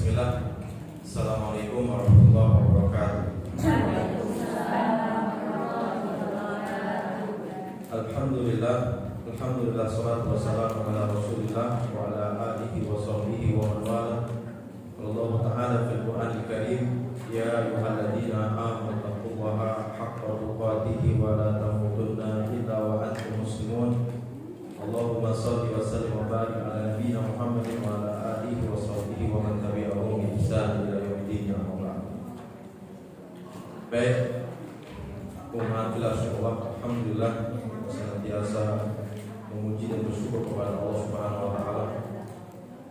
Bismillah. Assalamualaikum warahmatullahi wabarakatuh. Alhamdulillah, alhamdulillah, salatu wassalamu ala Rasulillah wa ala alihi wa sahbihi wa man wala. Allah Ta'ala fil Qur'anil Karim, ya ayyuhalladzina amanu taqullaha haqqa tuqatih wa la tamutunna illa wa antum muslimun. Allahumma shalli wa sallim wa barik ala nabiyyina Muhammadin wa ala alihi wa sahbihi wa man tabi'ahum bi ihsan ila yaumil din. Baik, alhamdulillah, senantiasa memuji dan bersyukur kepada Allah Subhanahu wa taala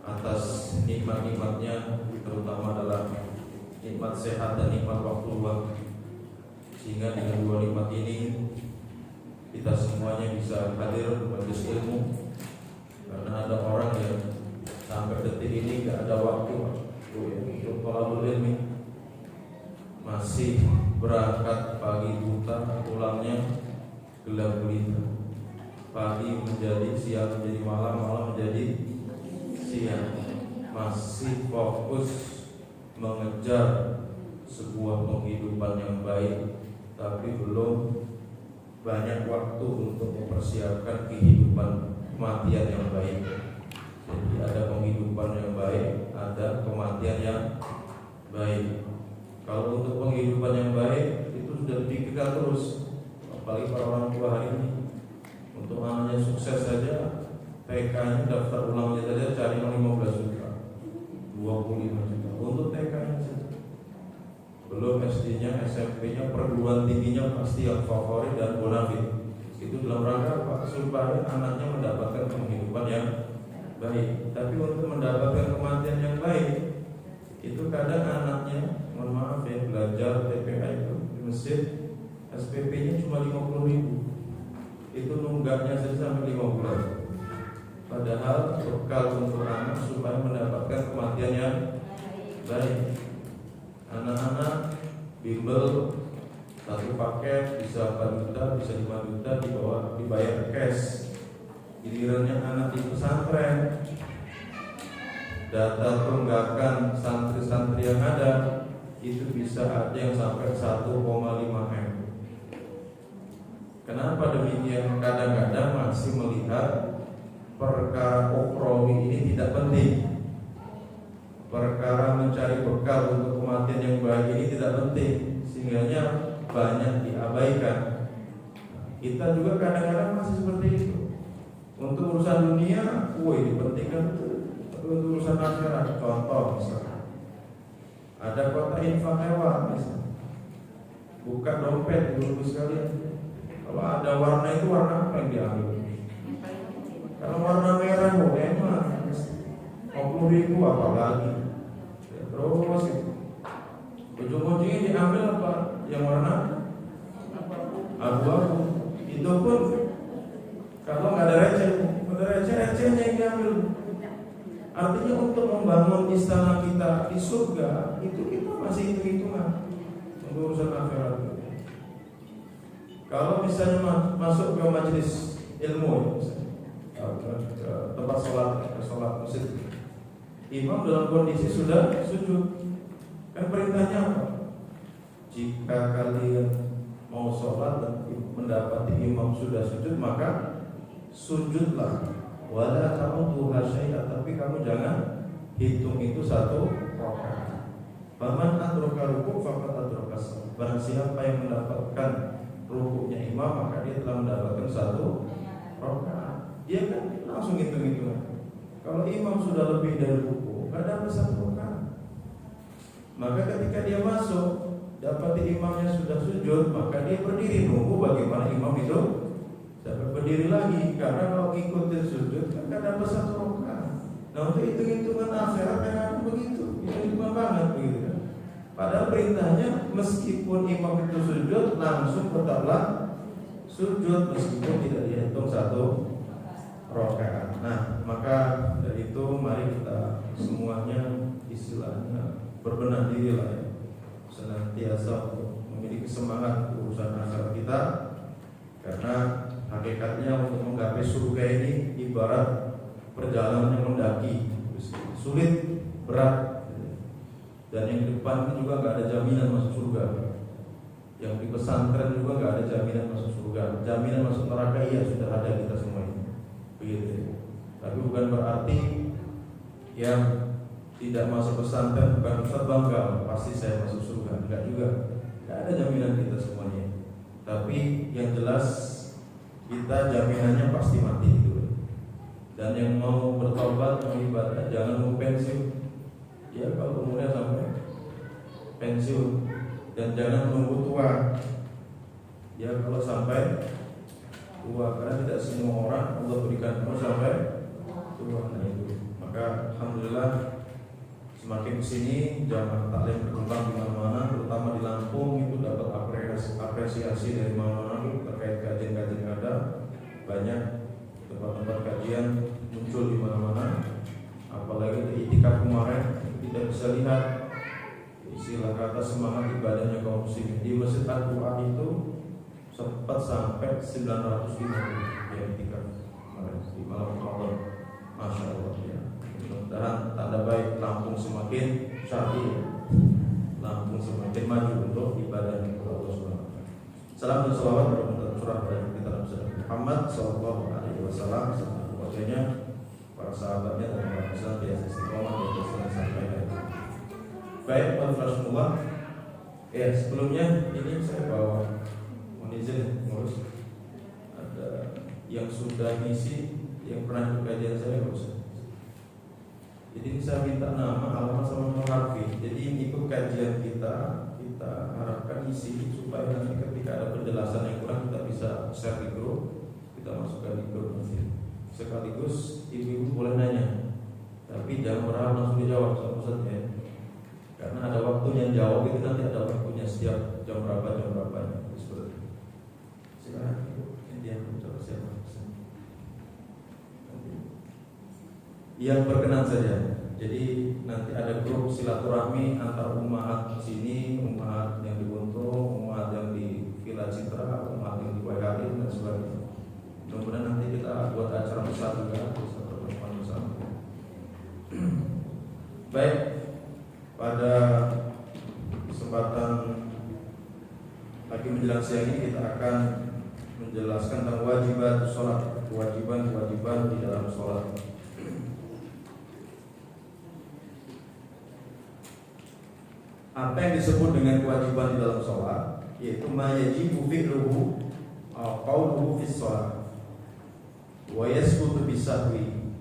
atas nikmat-nikmatnya, terutama adalah nikmat sehat dan nikmat waktu luang, sehingga dengan dua nikmat ini kita semuanya bisa hadir di majelis ilmu. Karena ada orang yang sampai detik ini gak ada waktu untuk thalabul ilmi, masih berangkat pagi buta, pulangnya gelap gulita, pagi menjadi siang, menjadi malam, malam menjadi siang, masih fokus mengejar sebuah penghidupan yang baik, tapi belum banyak waktu untuk mempersiapkan kehidupan kematian yang baik. Jadi ada penghidupan yang baik, ada kematian yang baik. Kalau untuk penghidupan yang baik itu sudah dipikirkan terus, apalagi para orang tua hari ini. Untuk anaknya sukses saja, TK-nya daftar ulangnya saja cari 15 juta, 25 juta untuk TK-nya saja. Belum SD-nya, SMP-nya, perguruan tingginya pasti yang favorit dan bonafit. Itu dalam rangka apa? Supaya anaknya mendapatkan penghidupan yang baik. Tapi untuk mendapatkan kematian yang baik, itu kadang anaknya, mohon maaf ya, belajar TPA itu di masjid, SPP-nya cuma 50.000. Itu nunggaknya saja sampai 5 bulan. Padahal bekal untuk anak supaya mendapatkan kematian yang baik. Anak-anak bimbel satu paket bisa 4 juta, bisa 5 juta dibayar cash. Gilirannya anak di pesantren, data tunggakan santri-santri yang ada itu bisa ada yang sampai 1,5 M. Kenapa demikian? Kadang-kadang masih melihat perkara ukhrawi ini tidak penting. Perkara mencari bekal untuk kematian yang baik ini tidak penting, sehingga banyak diabaikan. Kita juga kadang-kadang masih seperti itu. Untuk urusan dunia, dipentingkan betul. Tapi untuk urusan akhirat, contoh misalnya, ada kota infak mewah misalnya, buka dompet dulu sekalian. Kalau ada warna itu warna apa yang diambil? Kalau warna merah, emang 50.000 apalagi. Terus ujung-ujungnya diambil apa? Yang warna abu-abu. Itu pun kalau nggak ada recehnya yang diambil. Artinya untuk membangun istana kita di surga itu kita masih hitung-hitungan untuk urusan akhirat. Kalau misalnya masuk ke majelis ilmu, ke tempat sholat masjid, imam dalam kondisi sudah sujud, kan perintahnya apa? Jika kalian mau sholat dan mendapati imam sudah sujud, maka sujudlah. Wala ta'udhu hasyai'ah, tapi kamu jangan hitung itu satu rakaat. Faman adraka ruku' faqad adraka shalah. Barang siapa yang mendapatkan rukuknya imam, maka dia telah mendapatkan satu rakaat. Dia kan langsung hitung-hitungan. Kalau imam sudah lebih dari ruku', enggak dapat satu rakaat. Maka ketika dia masuk, dapati imamnya sudah sujud, maka dia berdiri nunggu bagaimana imam itu sampai berdiri lagi. Karena kalau ikutin sujud kan dapat satu rakaat. Nah, untuk hitung-hitungan akhirat kan begitu, hitung-hitungan banget begitu kan. Padahal perintahnya meskipun imam itu sujud, langsung tetaplah sujud meskipun tidak dihitung satu rakaat. Nah, maka dari itu mari kita semuanya istilahnya berbenah diri lah ya, senantiasa untuk memiliki semangat urusan akhirat kita. Karena hakikatnya untuk menggapai surga ini ibarat perjalanan yang mendaki, sulit, berat. Dan yang di depan ini juga nggak ada jaminan masuk surga. Yang di pesantren juga nggak ada jaminan masuk surga. Jaminan masuk neraka iya sudah ada kita semuanya. Begitu. Tapi bukan berarti yang tidak masuk pesantren bukan Ustaz bangga pasti saya masuk surga. Enggak juga. Enggak ada jaminan kita semuanya. Tapi yang jelas kita jaminannya pasti mati itu. Dan yang mau bertobat, mau ibadah, jangan mau pensiun. Ya kalau umurnya sampai pensiun, dan jangan menunggu tua. Ya kalau sampai tua, karena tidak semua orang Allah berikan umur sampai tua. Nah itu. Maka alhamdulillah semakin kesini jamaah taklim berkembang di mana-mana, terutama di Lampung itu dapat apresiasi dari mana-mana terkait kajian-kajian yang ada. Banyak tempat-tempat kajian muncul di mana-mana. Apalagi di itikaf kemarin kita bisa lihat istilah kata semangat ibadahnya kaum muslimin di Masjid Al-Quran itu sempat sampai 950 yang itikaf kemarin di malam Ramadan. Masya Allah ya. Mudah-mudahan tanda baik Lampung semakin syar'i, Lampung semakin maju untuk ibadah kepada Allah Subhanahu wa taala. Salam dan salawat kepada surah pada kita Nabi Muhammad sallallahu alaihi wasallam serta keluarganya, para sahabatnya dan para Islam di atas istiqomah di atas jalan sampai hari. Baik, Alhamdulillah. Ya, sebelumnya ini saya bawa izin ngurus ada yang sudah ngisi yang pernah ikut kajian saya nggak usah. Jadi saya minta nama, alamat sama nomor harfi. Jadi ikut kajian kita harapkan isi supaya nanti ketika ada penjelasan yang kurang kita bisa share di grup, kita masukkan di grup nanti. Sekaligus ibu-ibu boleh nanya, tapi jangan berharap langsung dijawab sama Ustaz ya. Karena ada waktunya jawab itu nanti ada waktunya setiap jam berapa seperti itu. Silakan dia mencoba siapa yang berkenan saja. Jadi nanti ada grup silaturahmi antar umat sini, umat yang di Buntung, umat yang di Villa Citra, umat yang di Waihari dan sebagainya. Mudah-mudahan nanti kita buat acara besar juga, bisa bertemuan bersama. Baik, pada kesempatan lagi menjelang siang ini kita akan menjelaskan tentang wajibat sholat, kewajiban di dalam sholat. Apa yang disebut dengan kewajiban di dalam sholat, yaitu ma yajibu fi'luhu aw qawluhu fi sholat wa yasqutu bisahwi,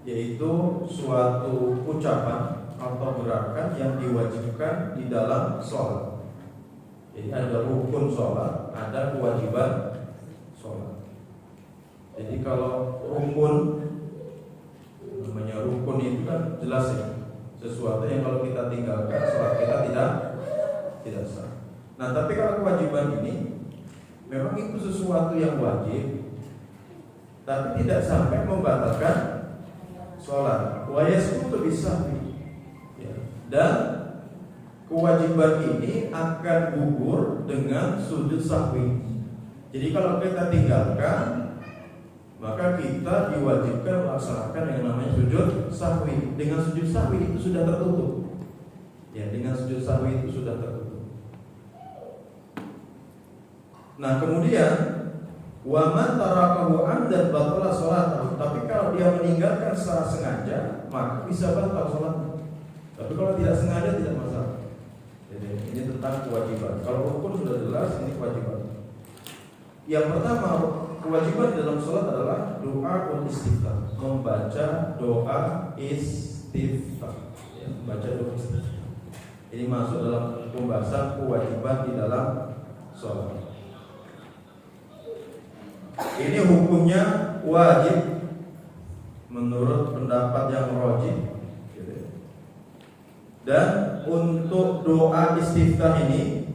yaitu suatu ucapan atau gerakan yang diwajibkan di dalam sholat. Jadi ada rukun sholat, ada kewajiban sholat. Jadi kalau rukun, namanya rukun itu kan jelas ya, sesuatu yang kalau kita tinggalkan sholat kita tidak sah. Nah tapi kalau kewajiban ini memang itu sesuatu yang wajib, tapi tidak sampai membatalkan sholat. Wa yasqutu bisahwi, ya. Dan kewajiban ini akan gugur dengan sujud sahwi. Jadi kalau kita tinggalkan, maka kita diwajibkan melaksanakan yang namanya sujud sahwi. Dengan sujud sahwi itu sudah tertutup. Ya, dengan sujud sahwi itu sudah tertutup. Nah, kemudian wa man tarakahu amdan batala sholatahu. Tapi kalau dia meninggalkan secara sengaja, maka bisa batal sholatnya. Tapi kalau tidak sengaja tidak masalah. Jadi ini tentang kewajiban. Kalau rukun sudah jelas, ini kewajiban. Yang pertama, kewajiban dalam sholat adalah doa istiftah, membaca doa istiftah, ya, membaca doa istiftah. Ini masuk dalam pembahasan kewajiban di dalam sholat. Ini hukumnya wajib menurut pendapat yang rajih. Dan untuk doa istiftah ini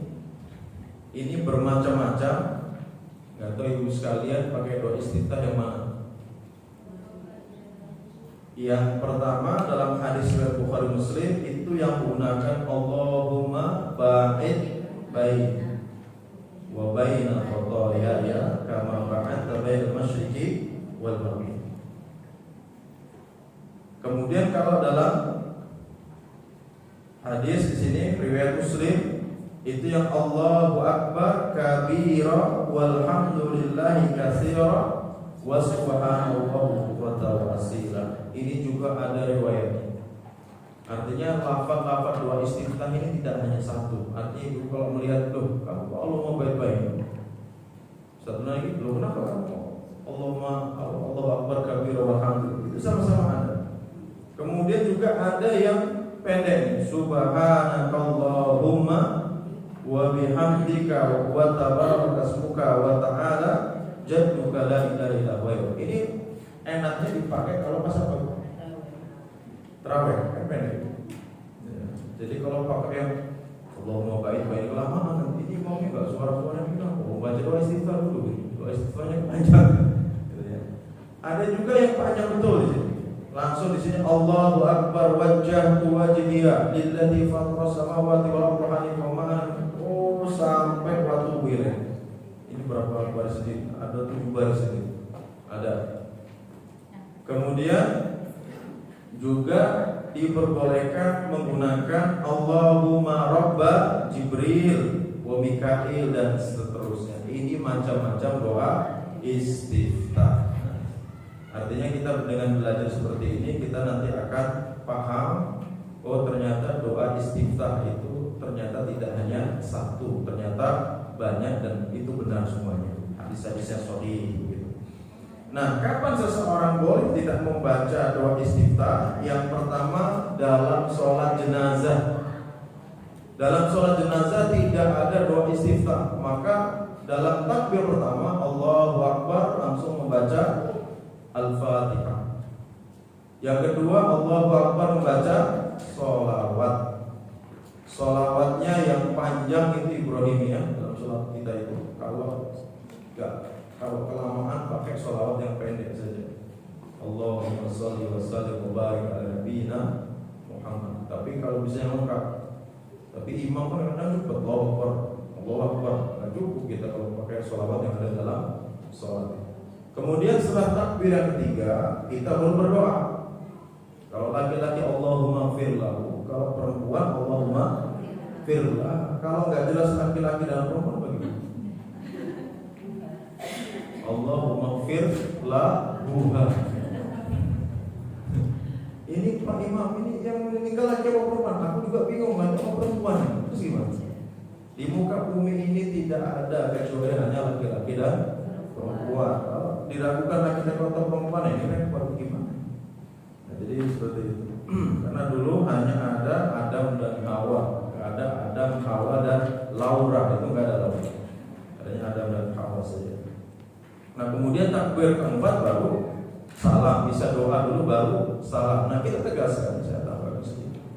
bermacam-macam. Gak tahu ibu sekalian pakai doa istiftah yang mana? Yang pertama dalam hadis riwayat Bukhari Muslim itu yang menggunakan Allahumma ba'id baini wa baina khotoyaya kama ba'adta bainal masyriqi wal maghrib. Kemudian kalau dalam Hadis di sini riwayat Muslim itu yang Allahu Akbar kabira walhamdulillahi katsira wa subhanallahi wa ta'ala asila. Ini juga ada riwayatnya. Artinya lafaz-lafaz doa istiftah ini tidak hanya satu. Artinya itu kalau melihat tuh, kamu Allah mau baik-baik. Satu lagi, belum kenapa kamu Allahu Akbar kabira walhamdulillah. Itu sama-sama ada. Kemudian juga ada yang pendek, subhanakallahumma wa bihamdika wa tabarakasmuka wa ta'ala jadduka la ilaha illa huwa. Ini enaknya dipakai kalau pas apa? Tarawih, kan pendek. Ya. Jadi kalau pakai yang Allahumma baik-baik lama nanti ini mau enggak suara-suara kita mau baca doa istighfar dulu. Doa istighfarnya panjang. Gitu ya. Ada juga yang panjang betul di sini. Langsung di sini Allahu Akbar wajjahtu wajhiya lillazi fatara samawati wal ardi hanifan. Oh, sampai waktu wilayah. Ini berapa baris ini? Ada 7 baris ini. Ada. Kemudian juga diperbolehkan menggunakan Allahumma Rabba Jibril wa Mikail dan seterusnya. Ini macam-macam doa istiftah. Artinya kita dengan belajar seperti ini kita nanti akan paham, oh ternyata doa istiftah itu ternyata tidak hanya satu, ternyata banyak dan itu benar semuanya. Hadis-hadisnya sahih gitu. Nah, kapan seseorang boleh tidak membaca doa istiftah? Yang pertama dalam sholat jenazah. Dalam sholat jenazah tidak ada doa istiftah. Maka dalam takbir pertama Allahu Akbar langsung membaca Al-Fatihah. Yang kedua Allahu Akbar membaca sholawat. Sholawatnya yang panjang itu Ibrahimiyah dalam sholat kita itu. Kalau kelamaan pakai sholawat yang pendek saja. Allahumma sholli wa sallim wa barik ala nabiyyina Muhammad. Tapi kalau bisa yang lengkap. Tapi imam kan kadang cepat Allahu Akbar. Nggak cukup kita kalau pakai sholawat yang ada dalam sholat. Kemudian setelah takbir yang ketiga kita baru berdoa. Kalau laki-laki Allahumma firlahu, kalau perempuan Allahumma firlah. Kalau nggak jelas laki-laki dan perempuan bagaimana? Allahumma firlahu. Ini Pak Imam ini yang meninggal laki atau perempuan? Aku juga bingung banyak perempuan. Terus gimana? Di muka bumi ini tidak ada kecuali hanya laki-laki dan perempuan. Diragukan laki-laki atau perempuan ini repot gimana? Nah, jadi seperti itu. Karena dulu hanya ada Adam dan Hawa, nggak ada Adam, Hawa dan Laura, itu nggak ada Laura. Adanya Adam dan Hawa saja. Nah kemudian takbir keempat baru salam, bisa doa dulu baru salam. Nah kita tegaskan, saya tambahkan sedikit.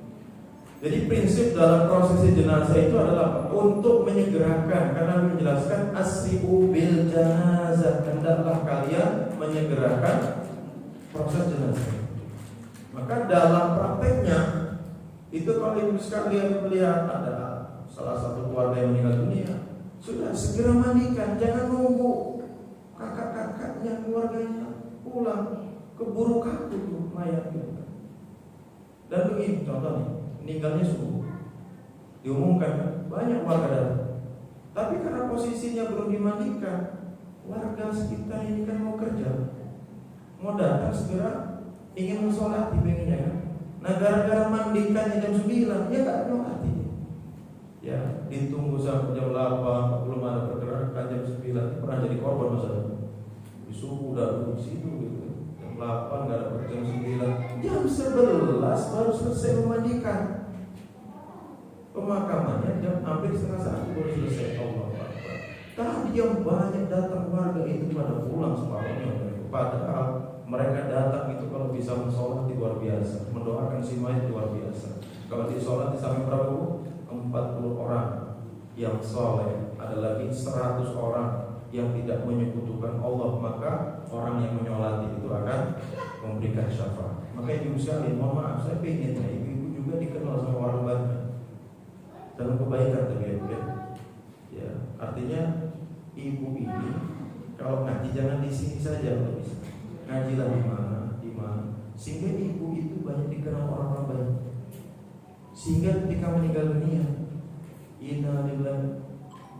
Jadi prinsip dalam prosesi jenazah itu adalah untuk menyegerakan, karena menjelaskan asri'u bil janazah, hendaklah kalian menyegerakan proses jenazah. Maka dalam prakteknya itu kalau ibu sekalian melihat ada salah satu keluarga yang meninggal dunia, sudah segera mandikan, jangan nunggu kakak-kakaknya, keluarganya pulang, keburu kaku mayatnya. Dan begini contohnya, meninggalnya subuh, diumumkan banyak warga datang, tapi karena posisinya belum dimandikan, warga sekitar ini kan mau kerja, mau datang segera ingin mensolati pengennya kan. Nah gara-gara mandikannya jam 9, dia gak nyolati. Ya ditunggu sampai jam 8 belum ada pergerakan, jam 9 pernah jadi korban masalah. Di subuh udah duduk situ gitu. Jam 8 gak ada jam 9, jam 11 baru selesai memandikan. Pemakamannya jam hampir setengah 1 baru selesai. Allah Akbar. Tadi yang banyak datang warga itu pada pulang separuhnya. Padahal mereka datang itu kalau bisa mensolat luar biasa, mendoakan si mayat luar biasa. Kalau di sholat di samping berapa bu? 40 orang yang soleh, ada lagi 100 orang yang tidak menyekutukan Allah, maka orang yang menyolati itu akan memberikan syafaat. Maka ibu sekalian, mohon maaf, saya ingin ibu-ibu juga dikenal sama orang banyak dalam kebaikan terbiasa. Ya, artinya ibu ini kalau ngaji jangan di sini saja, kalau bisa ngajilah di mana, sehingga ibu itu banyak dikenal orang-orang baik. Sehingga ketika meninggal dunia, inna lillahi,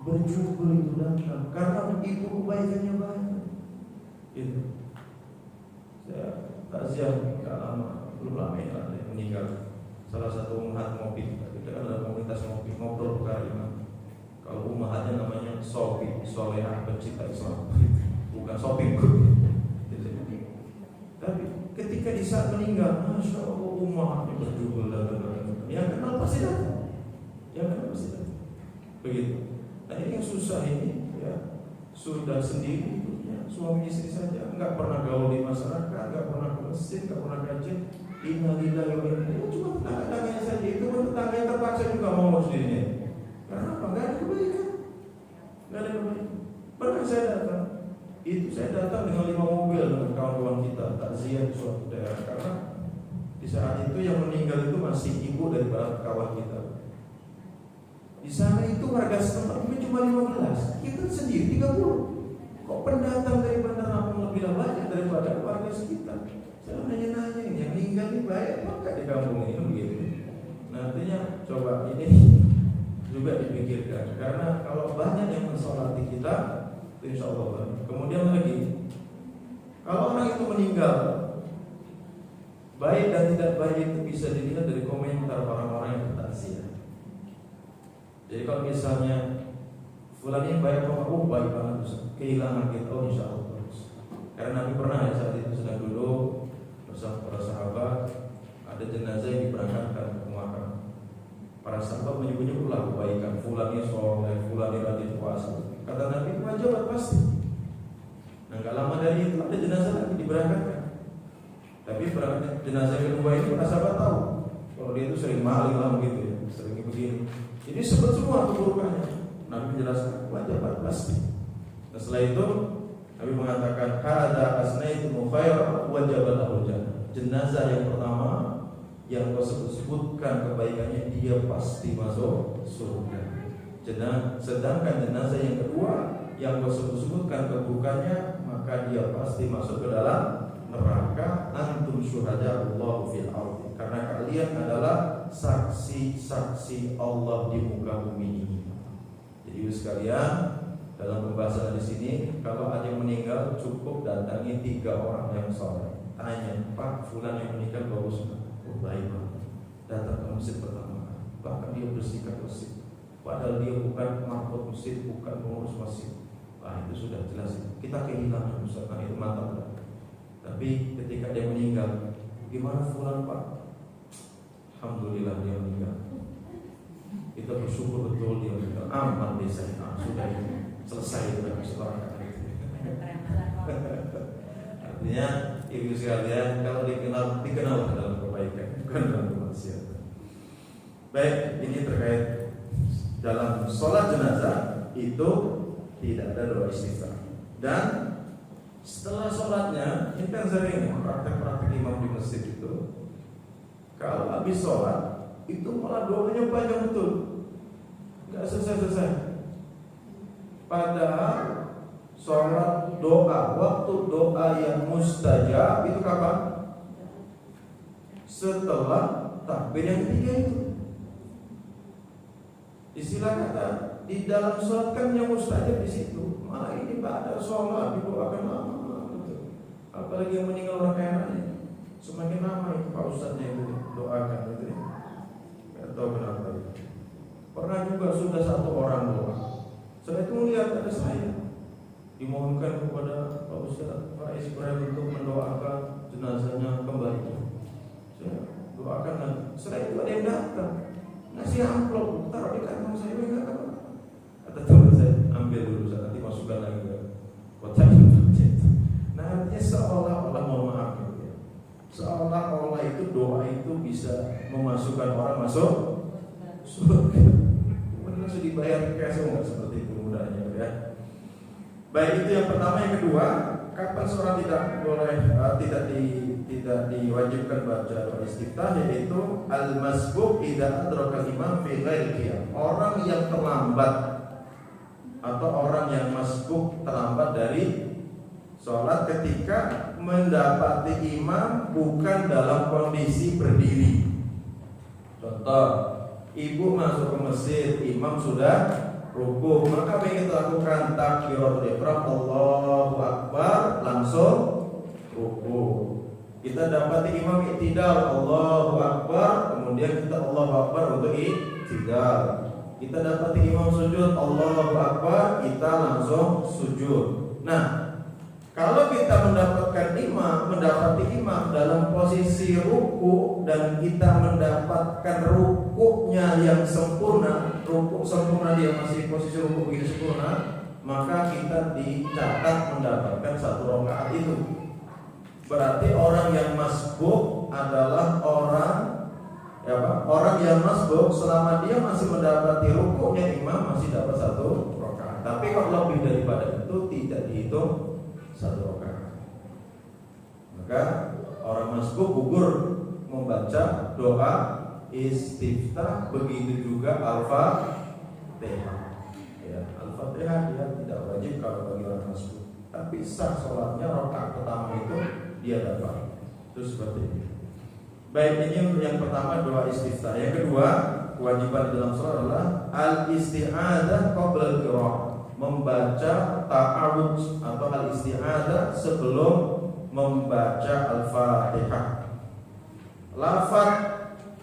bersyukur itu datang karena itu kebaikannya banyak. Itu saya takziah nggak lama, belum lama ya meninggal. Salah satu umat ngopi, kita kan ada komunitas ngopi, ngobrol perkara iman. Kalau umatnya namanya Sofi, Solehah Pencipta Islam, bukan Sofi. Tapi ketika di saat meninggal, masya Allah umatnya berjubel dan yang kenal pasti datang, yang kenal pasti datang. Begitu. Nah ini yang susah ini, ya sudah sendiri, ya, suami istri saja, nggak pernah gaul di masyarakat, nggak pernah ke masjid, nggak pernah kajian. Innalillahi wa inna ilaihi raji'un. Cuma tetangga-tetangganya saja, itu pun tetangga yang terpaksa juga mau sendirinya. Karena apa? Nggak ada kebaikan, nggak ada kebaikan. Pernah saya datang, itu saya datang dengan 5 mobil dengan kawan-kawan kita takziah di suatu daerah, karena di saat itu yang meninggal itu masih ibu daripada kawan kita. Di sana itu warga setempat cuma 15, kita sendiri 30. Kok pendatang dari Bandar Lampung lebih banyak daripada warga sekitar? Saya nanya-nanya ini, yang meninggal ini baik apa enggak di kampung ini begitu. Nantinya coba ini juga dipikirkan, karena kalau banyak yang mensolati kita, insya Allah banyak. Kemudian lagi, kalau orang itu meninggal, baik dan tidak baik itu bisa dilihat dari komentar orang-orang yang bertakziah. Jadi kalau misalnya fulan ini baik apa enggak, baik banget, kehilangan kita, insya Allah bagus. Karena Nabi pernah ya saat itu sedang duduk bersama para sahabat, ada jenazah yang diberangkatkan ke pemakaman. Para sahabat menyebut-nyebutlah kebaikan, fulan ini soleh, fulan ini rajin puasa. Kata Nabi, wajar pasti. Nah, nggak lama dari itu ada jenazah lagi diberangkatkan. Tapi jenazah kedua itu para sahabat tahu kalau dia itu sering maling lah begitu ya, sering begini. Jadi sebut semua keburukannya. Nabi menjelaskan wajar pasti. Nah, setelah itu Nabi mengatakan hadza asnaitu khair wajaba lahu jannah. Jenazah yang pertama yang kau sebutkan kebaikannya, dia pasti masuk surga. Sedangkan jenazah yang kedua yang kau sebutkan keburukannya, maka dia pasti masuk ke dalam neraka. Antum syuhada'ullah fil ardi, karena kalian adalah saksi-saksi Allah di muka bumi ini. Jadi sekalian, dalam pembahasan di sini, kalau ada yang meninggal cukup datangi 3 orang yang soleh. Tanya, Pak, fulan yang meninggal bagus nggak? Oh, baik banget. Datang ke masjid pertama, bahkan dia bersihkan masjid. Padahal dia bukan mahfud masjid, bukan pengurus masjid. Wah, itu sudah jelas. Kita kehilangan misalkan itu mantap. Tapi ketika dia meninggal, gimana fulan Pak? Alhamdulillah dia meninggal. Kita bersyukur betul dia meninggal. Aman desa ini, sudah ini. Selesai sudah sekarang. Artinya ibu sekalian, kalau dikenal dalam kebaikan, bukan dalam kemaksiatan. Baik, ini terkait dalam sholat jenazah itu tidak ada doa istiftah. Dan setelah sholatnya, ini kan sering praktek-praktek imam di masjid itu, kalau habis sholat itu malah doanya panjang betul, nggak selesai. Padahal sholat doa, waktu doa yang mustajab itu kapan? Setelah takbir yang ketiga itu. Istilah kata di dalam sholat kan yang mustajab di situ. Malah ini pada sholat didoakan lama, betul. Apalagi yang meninggal orang kaya, semakin lama itu Pak Ustadznya itu doakan itu. Nggak tahu kenapa itu. Pernah juga sudah 1 orang doa. Setelah itu melihat ada saya, dimohonkan kepada Pak Ustadz Faiz Ibrahim untuk mendoakan jenazahnya kembali. Saya doakan lagi. Setelah itu ada yang datang, ngasih amplop, taruh di kantong saya, enggak apa. Kata teman saya, ambil dulu, nanti masukkan lagi ke kotak itu. Nah, artinya seolah-olah, mohon maaf ya, seolah-olah itu doa itu bisa memasukkan orang masuk surga. Langsung dibayar cash, enggak seperti itu mudahnya ya. Baik, itu yang pertama. Yang kedua, kapan seorang tidak boleh tidak diwajibkan baca doa istiftah, yaitu al-masbuk idza adraka imam fi ghairi qiyam. Orang yang terlambat atau orang yang masbuk terlambat dari sholat ketika mendapati imam bukan dalam kondisi berdiri. Contoh, ibu masuk ke masjid, imam sudah ruku, maka apa yang kita lakukan? Takbiratul ihram, Allahu Akbar, langsung ruku. Kita dapati imam i'tidal, Allahu Akbar, kemudian kita Allahu Akbar untuk i'tidal. Kita dapati imam sujud, Allahu Akbar, kita langsung sujud. Nah, kalau kita mendapati imam dalam posisi ruku dan kita mendapatkan rukunya yang sempurna, ruku sempurna, dia masih posisi ruku begini sempurna, maka kita dicatat mendapatkan 1 rakaat itu. Berarti orang yang masbuk adalah orang yang masbuk selama dia masih mendapati rukunya imam masih dapat 1 rakaat. Tapi kalau lebih daripada itu tidak dihitung 1 rakaat. Maka orang masbuk gugur membaca doa istiftah, begitu juga al-fatihah. Ya, al-fatihah dia tidak wajib kalau bagi orang masbuk, tapi sah sholatnya rakaat pertama itu dia dapat. Itu seperti itu. Baik, ini untuk yang pertama doa istiftah. Yang kedua, kewajiban dalam sholat adalah al-isti'adzah qabla al-qiraah, membaca ta'awudz atau al-isti'adzah sebelum membaca al-Fatihah. Lafaz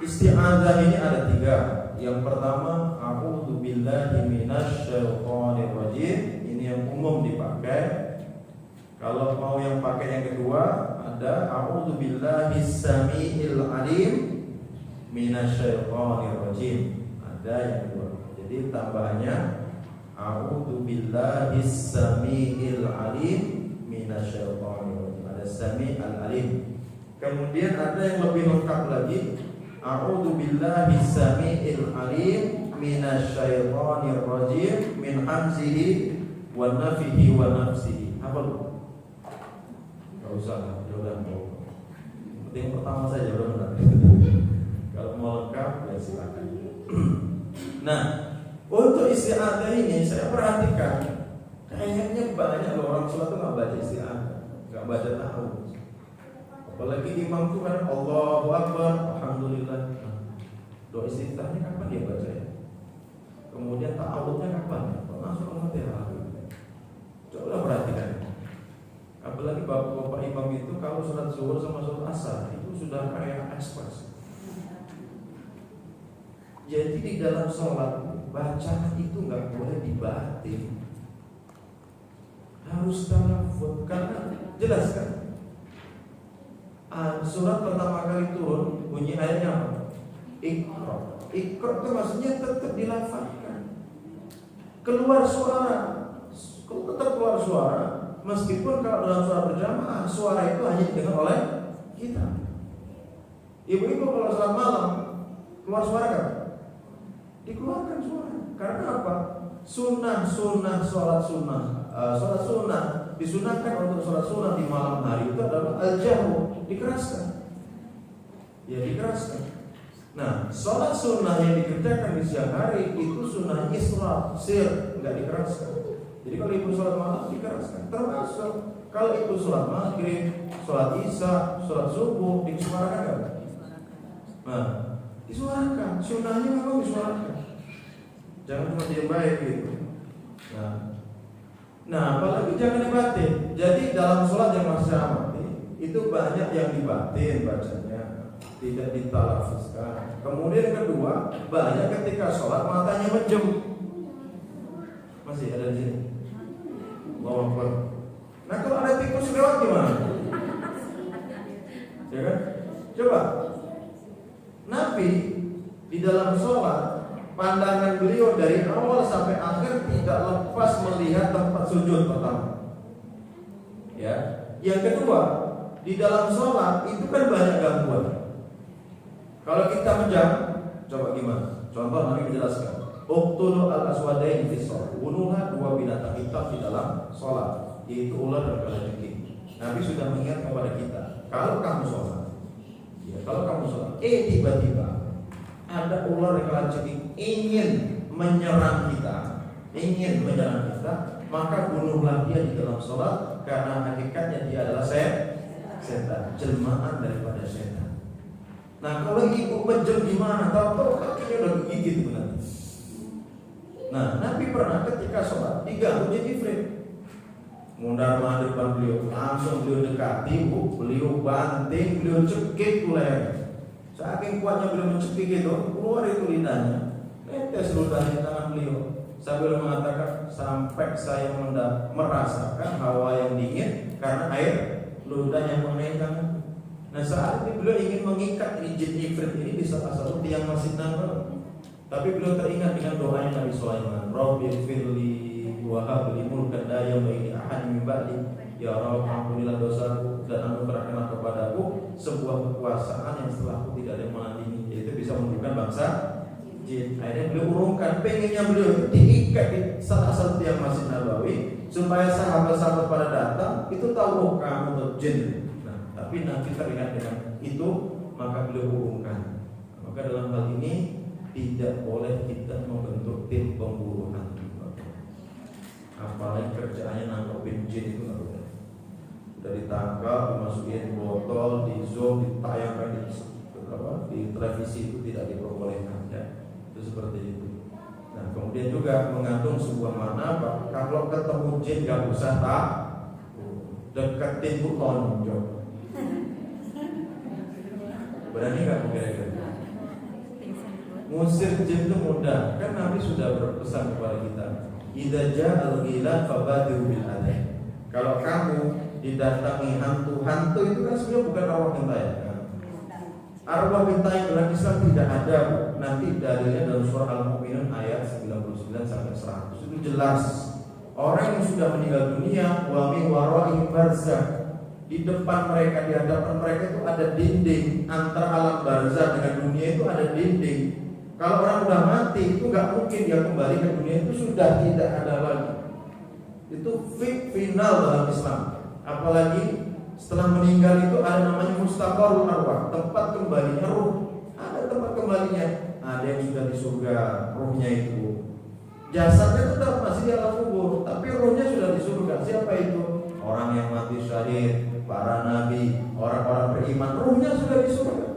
isti'adzah ini ada 3. Yang pertama, a'udzu billahi minasyaitonir rajim. Ini yang umum dipakai. Kalau mau yang pakai yang kedua, ada a'udzu billahi samiil alim minasyaitonir rajim. Ada yang kedua. Jadi tambahannya a'udzu billahi samiil alim minasyaitonir rajim. Ada sami al alim. Kemudian ada yang lebih lengkap lagi, a'udzu billahi samiil alim minasyaitonir rajim min hamzihi wa nafihi wa nafsihi. Apa lu? Gak usah, udah mau. Yang pertama saja udah benar. Kalau mau lengkap ya silakan. Nah, untuk isti'adzah ini saya perhatikan kayaknya banyak orang sholat tuh nggak baca isti'adzah, nggak baca ta'awudz. Apalagi imam tuh kan Allahu Akbar, alhamdulillah. Doa istiftahnya kapan dia baca ya? Kemudian ta'awudznya kapan? Masuk Al-Fatihah. Coba perhatikan. Apalagi bapak imam itu kalau sholat zuhur sama sholat asar itu sudah kayak ekspres. Jadi di dalam sholat bacaan itu nggak boleh dibatin, harus talafut, karena jelas kan? Surat pertama kali turun bunyi ayatnya apa? Iqra. Iqra itu maksudnya tetap dilafazkan, keluar suara, tetap keluar suara. Meskipun kalau dalam sholat berjamaah suara itu hanya didengar oleh kita. Ibu-ibu kalau sholat malam keluar suara kan? Dikeluarkan suara. Karena apa? Sunnah sholat sunnah disunahkan untuk sholat sunnah di malam hari itu adalah al-jahru, dikeraskan. Ya dikeraskan. Nah, sholat sunnah yang dikerjakan di siang hari itu sunnah isra, sir, enggak dikeraskan. Jadi kalau ibu sholat malam dikeraskan. Termasuk kalau ibu sholat maghrib, sholat isya, sholat subuh disuarakan kan? Nah, disuarakan. Sunnahnya memang disuarakan. Jangan cuma diam baik gitu. Nah, apalagi jangan dibatin. Jadi dalam sholat yang masih amati itu banyak yang dibatin bacanya, tidak ditalafuzkan. Kemudian kedua, banyak ketika sholat matanya menjem. Masih ada di sini. Allahu Akbar. Nah, kalau ada tikus lewat gimana? Ya kan? Coba. Nabi di dalam sholat, pandangan beliau dari awal sampai akhir tidak lepas melihat tempat sujud pertama. Ya. Yang kedua, di dalam sholat itu kan banyak gangguan. Kalau kita menjam, coba gimana? Contoh Nabi menjelaskan. Uqtulu al-aswadain fi shalah. Bunuhlah 2 binatang hitam di dalam sholat, yaitu ular dan kalajengking. Nabi sudah mengingat kepada kita, kalau kamu sholat, tiba-tiba ada ular dan kalajengking ingin menyerang kita, maka bunuhlah dia di dalam sholat, karena hakikatnya dia adalah setan, jelmaan daripada setan. Nah kalau ibu menjem gimana? Tahu-tahu kakinya udah gigit benar. Nah Nabi pernah ketika sholat diganggu jin ifrit. Mundar mandir depan beliau, langsung beliau dekati, beliau banting, beliau cekik leher. Saking kuatnya beliau mencekik itu, keluar itu lidahnya, netes ludahnya tangan beliau. Sambil mengatakan sampai saya merasakan hawa yang dingin karena air ludah yang mengenai tangan. Nah saat ini beliau ingin mengikat jin ifrit ini di salah satu tiang Masjid Nabawi. Tapi beliau teringat dengan doanya Nabi Sulaiman, Rabbi firli wa habli mulkan la yamli ahad min ba'di, ya Rabb ampunilah dosaku dan anugerahkanlah kepadaku sebuah kekuasaan yang setelahku tidak ada yang menandingi, yaitu bisa menunjukkan bangsa jin. Akhirnya beliau urungkan, pengennya beliau diikat di salah satu tiang Masjid Nabawi supaya sahabat-sahabat pada datang itu tahu, oh kamu tuh jin. Tapi Nabi teringat dengan itu, maka beliau hubungkan. Maka dalam hal ini tidak boleh kita membentuk tim pemburu hantu. Apalagi kerjaannya nangkepin jin itu nggak boleh. Sudah ditangkap, dimasukin botol, di zoom, ditayangkan di televisi, itu tidak diperbolehkan ya. Itu seperti itu. Nah kemudian juga mengandung sebuah makna, kalau ketemu jin gak usah deketin, bu tonjok. Berani gak kira-kira? Ngusir jin itu mudah. Kan Nabi sudah berpesan kepada kita, idza ja'al ghila fabadiru bil adai. Kalau kamu didatangi hantu itu kan sebenarnya bukan arwah gentayangan. Arwah gentayangan dalam Islam tidak ada. Nanti dalilnya dalam surah Al-Mu'minun ayat 99 sampai 100. Itu jelas. Orang yang sudah meninggal dunia, wa min waraihim barzakh. Di depan mereka, di hadapan mereka itu ada dinding. Antara alam barzah dengan dunia itu ada dinding. Kalau orang sudah mati itu nggak mungkin dia kembali ke dunia, itu sudah tidak ada lagi. Itu final dalam Islam. Apalagi setelah meninggal itu ada namanya mustaqarrul arwah, tempat kembalinya ruh. Ada tempat kembalinya. Ada yang sudah di surga, ruhnya itu. Jasadnya tetap masih di alam kubur, tapi ruhnya sudah di surga. Siapa itu? Orang yang mati syahid, para nabi, orang-orang beriman, ruhnya sudah di surga.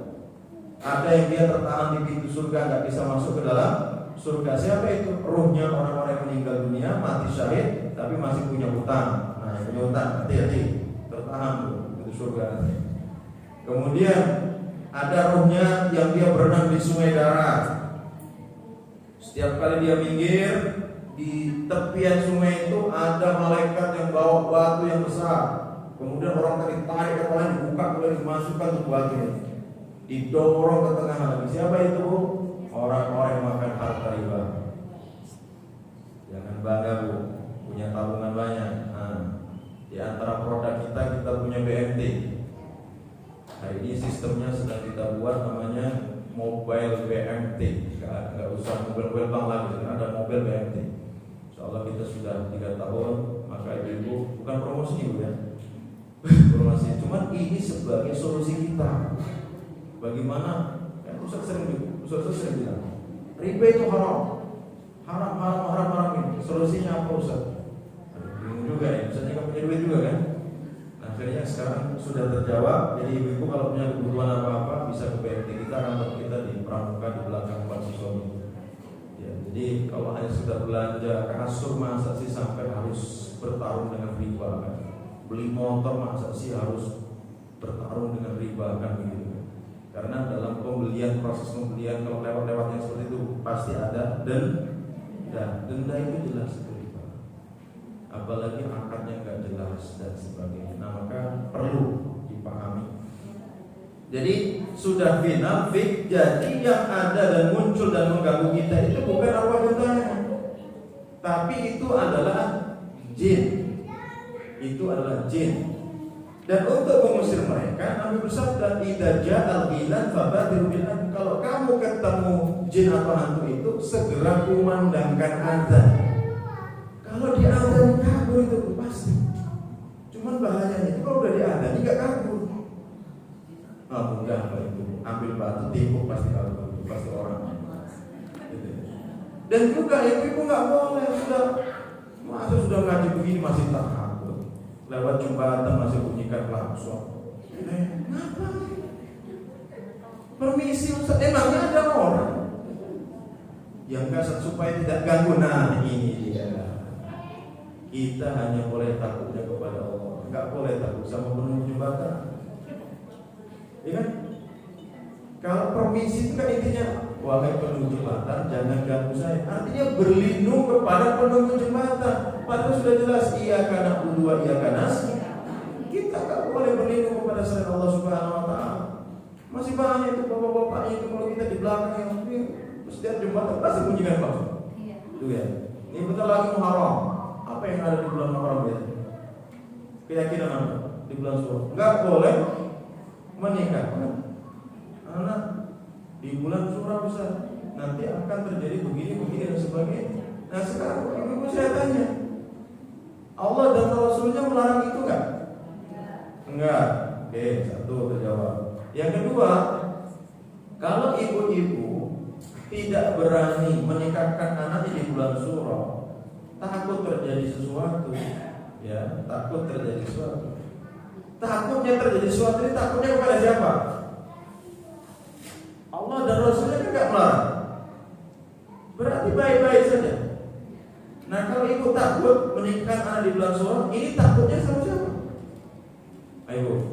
Ada yang dia tertahan di pintu surga, nggak bisa masuk ke dalam surga. Siapa itu? Ruhnya orang-orang yang meninggal dunia, mati syahid, tapi masih punya hutang. Nah, yang punya hutang, hati-hati, tertahan tuh pintu surga. Kemudian ada ruhnya yang dia berenang di sungai darah. Setiap kali dia minggir, di tepian sungai itu ada malaikat yang bawa batu yang besar. Kemudian orang tadi tarik kepalanya, dibuka, kemudian dimasukkan ke batu, didorong ke tengah lagi. Siapa itu? Orang-orang yang makan harta riba. Jangan bangga bu, punya tabungan banyak. Nah, di antara produk kita punya BMT. Hari ini sistemnya sedang kita buat, namanya mobile BMT. Nggak usah mobil bank lagi, ada mobile BMT. Insyaallah kita sudah 3 tahun, maka ibu bukan promosi bu ya. Promosi, cuman ini sebagai solusi kita. Bagaimana? Kan Ustaz sering bilang, riba itu haram ini. Solusinya apa Ustaz? Bingung juga ya. Ustaznya kan punya duit juga kan? Nah, akhirnya sekarang sudah terjawab. Jadi ibu kalau punya kebutuhan apa-apa bisa ke BMT kita, kantor kita di Pramuka di belakang Pak Susono. Ya, jadi kalau hanya sekedar belanja kasur, masa sih sampai harus bertarung dengan riba kan? Beli motor masa sih harus bertarung dengan riba kan begitu. Karena dalam proses pembelian kalau lewat-lewat yang seperti itu pasti ada denda itu jelas riba. Apalagi akadnya nggak jelas dan sebagainya. Nah, maka perlu dipahami. Jadi sudah final fix. Jadi yang ada dan muncul dan mengganggu kita itu bukan arwah gentayangan, tapi itu adalah jin. Itu adalah jin. Dan untuk mengusir mereka, Nabi bersabda, idza ja'al ghilan fabadiru bil adl. Kalau kamu ketemu jin atau hantu itu, segera kumandangkan azan. Kalau di azan kabur itu pasti. Cuman bahayanya itu kalau udah di azan enggak kabur. Oh, mudah itu. Ambil batu timpuk pasti kabur, pasti orang. Dan juga ibu enggak boleh sudah ngaji begini masih tak lewat jembatan masih bunyikan klakson. Ngapa? Permisi Ustaz, emangnya ada orang yang kasar supaya tidak ganggu? Nah ini dia. Kita hanya boleh takutnya kepada Allah, nggak boleh takut sama penunggu jembatan. Ya kan? Kalau permisi itu kan intinya, wahai penunggu jembatan jangan ganggu saya. Artinya berlindung kepada penunggu jembatan. Padahal sudah jelas iya karena udua iya karena kita nggak boleh berlindung kepada selain Allah Subhanahu Wa Taala. Masih banyak itu bapak-bapaknya itu kalau kita di belakang yang setiap jembatan pasti bunyikan bang. Itu ya. Ini bentar lagi Muharram. Apa yang ada di bulan Muharram ya? Keyakinan apa? Di bulan Syawal. Nggak boleh menikah anak di bulan Syawal besar. Nanti akan terjadi begini dan sebagainya. Nah sekarang ibu saya tanya, Allah dan Rasulnya melarang itu nggak? Enggak. Oke, satu terjawab. Yang kedua, kalau ibu-ibu tidak berani menikahkan anaknya di bulan Syuro, takut terjadi sesuatu, ya, takut terjadi sesuatu. Takutnya terjadi sesuatu ini takutnya kepada siapa? Allah dan Rasulnya kan nggak melarang. Berarti baik-baik saja. Nah kalau ibu takut menikahkan anak di bulan Syuro, ini takutnya sama siapa? Ayo.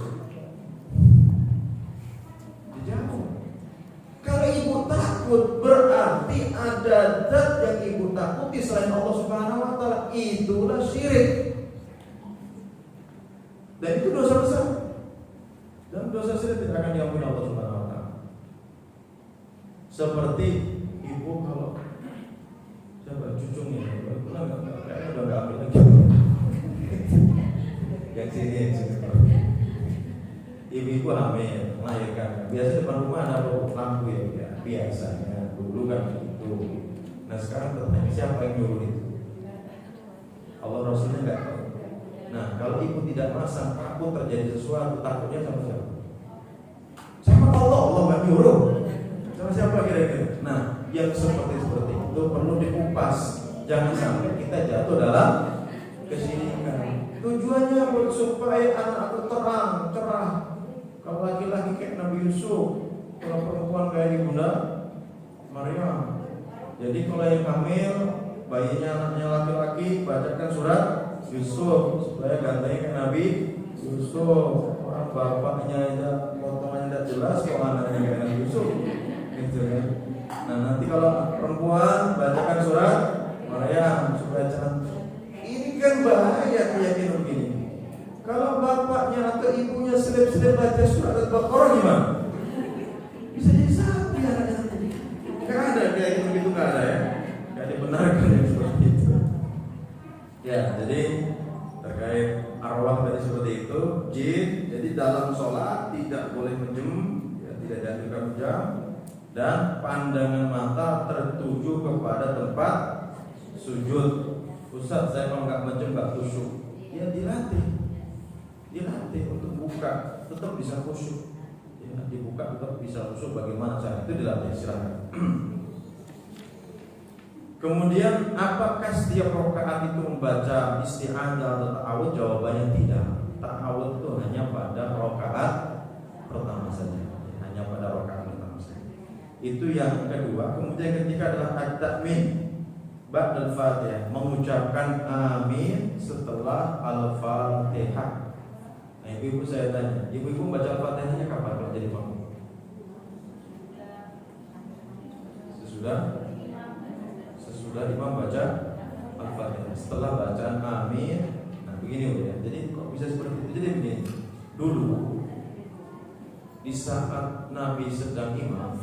Dijawab. Kalau ibu takut berarti ada zat yang ibu takuti selain Allah Subhanahu Wa Taala, itulah syirik. Dan itu dosa besar. Dan dosa syirik tidak akan diampuni Allah Subhanahu Wa Taala. Seperti ibu kalau siapa cucunya, kayaknya udah nggak ambil lagi. Yang sini. Ibu-ibu hamil, melahirkan. Biasanya depan rumah ada lampu ya, biasanya dulu kan itu. Nah sekarang tertanya siapa yang nyuruh itu? Allah Rasulnya nggak tahu. Nah kalau ibu tidak masang, takut terjadi sesuatu, takutnya sama siapa? Sama Allah nggak nyuruh. Sama siapa kira-kira? Nah yang seperti itu perlu dikupas. Jangan sampai kita jatuh dalam kesyirikan. Tujuannya supaya anak itu terang, cerah. Kalau laki-laki kayak Nabi Yusuf, kalau perempuan kayak Ibunda Maryam. Jadi kalau yang hamil, bayinya anaknya laki-laki, bacakan surat Yusuf supaya gantengnya ke Nabi Yusuf. Orang bapaknya aja potongannya tidak jelas, kok anaknya kayak Nabi Yusuf, gitu kan? Nah nanti kalau perempuan bacakan surat Maryam supaya cantik. Ini kan bahaya keyakinan begini. Kalau bapaknya atau ibunya selip-selip baca surat Al-Baqarah gimana? Bisa jadi sapi anaknya. Gak ada kayak gitu gak ada ya. Gak dibenarkan yang seperti itu. Ya jadi terkait arwah tadi seperti itu, jin. Jadi dalam sholat tidak boleh menjem, ya, tidak dianjurkan menjam, dan pandangan mata tertuju kepada tempat sujud. Ustaz saya mau nggak menjem nggak khusyuk. Ya dilatih untuk buka tetap bisa khusyuk, ya, dibuka tetap bisa khusyuk. Bagaimana cara itu dilatih, silakan. Kemudian apakah setiap rakaat itu membaca isti'adzah atau ta'awudz? Jawabannya tidak. Ta'awudz itu hanya pada rakaat pertama saja, hanya pada rakaat pertama saja. Itu yang kedua. Kemudian ketiga adalah at-ta'min ba'dal Fatihah, mengucapkan amin setelah al-Fatihah. Nah, ibu-ibu saya tanya, ibu-ibu membaca Al-Fatihahnya kapan kalau jadi makmum? Sesudah imam baca Al-Fatihah, setelah bacaan amin. Nah, begini ya. Jadi kok bisa seperti itu? Jadi begini. Dulu di saat Nabi sedang imam,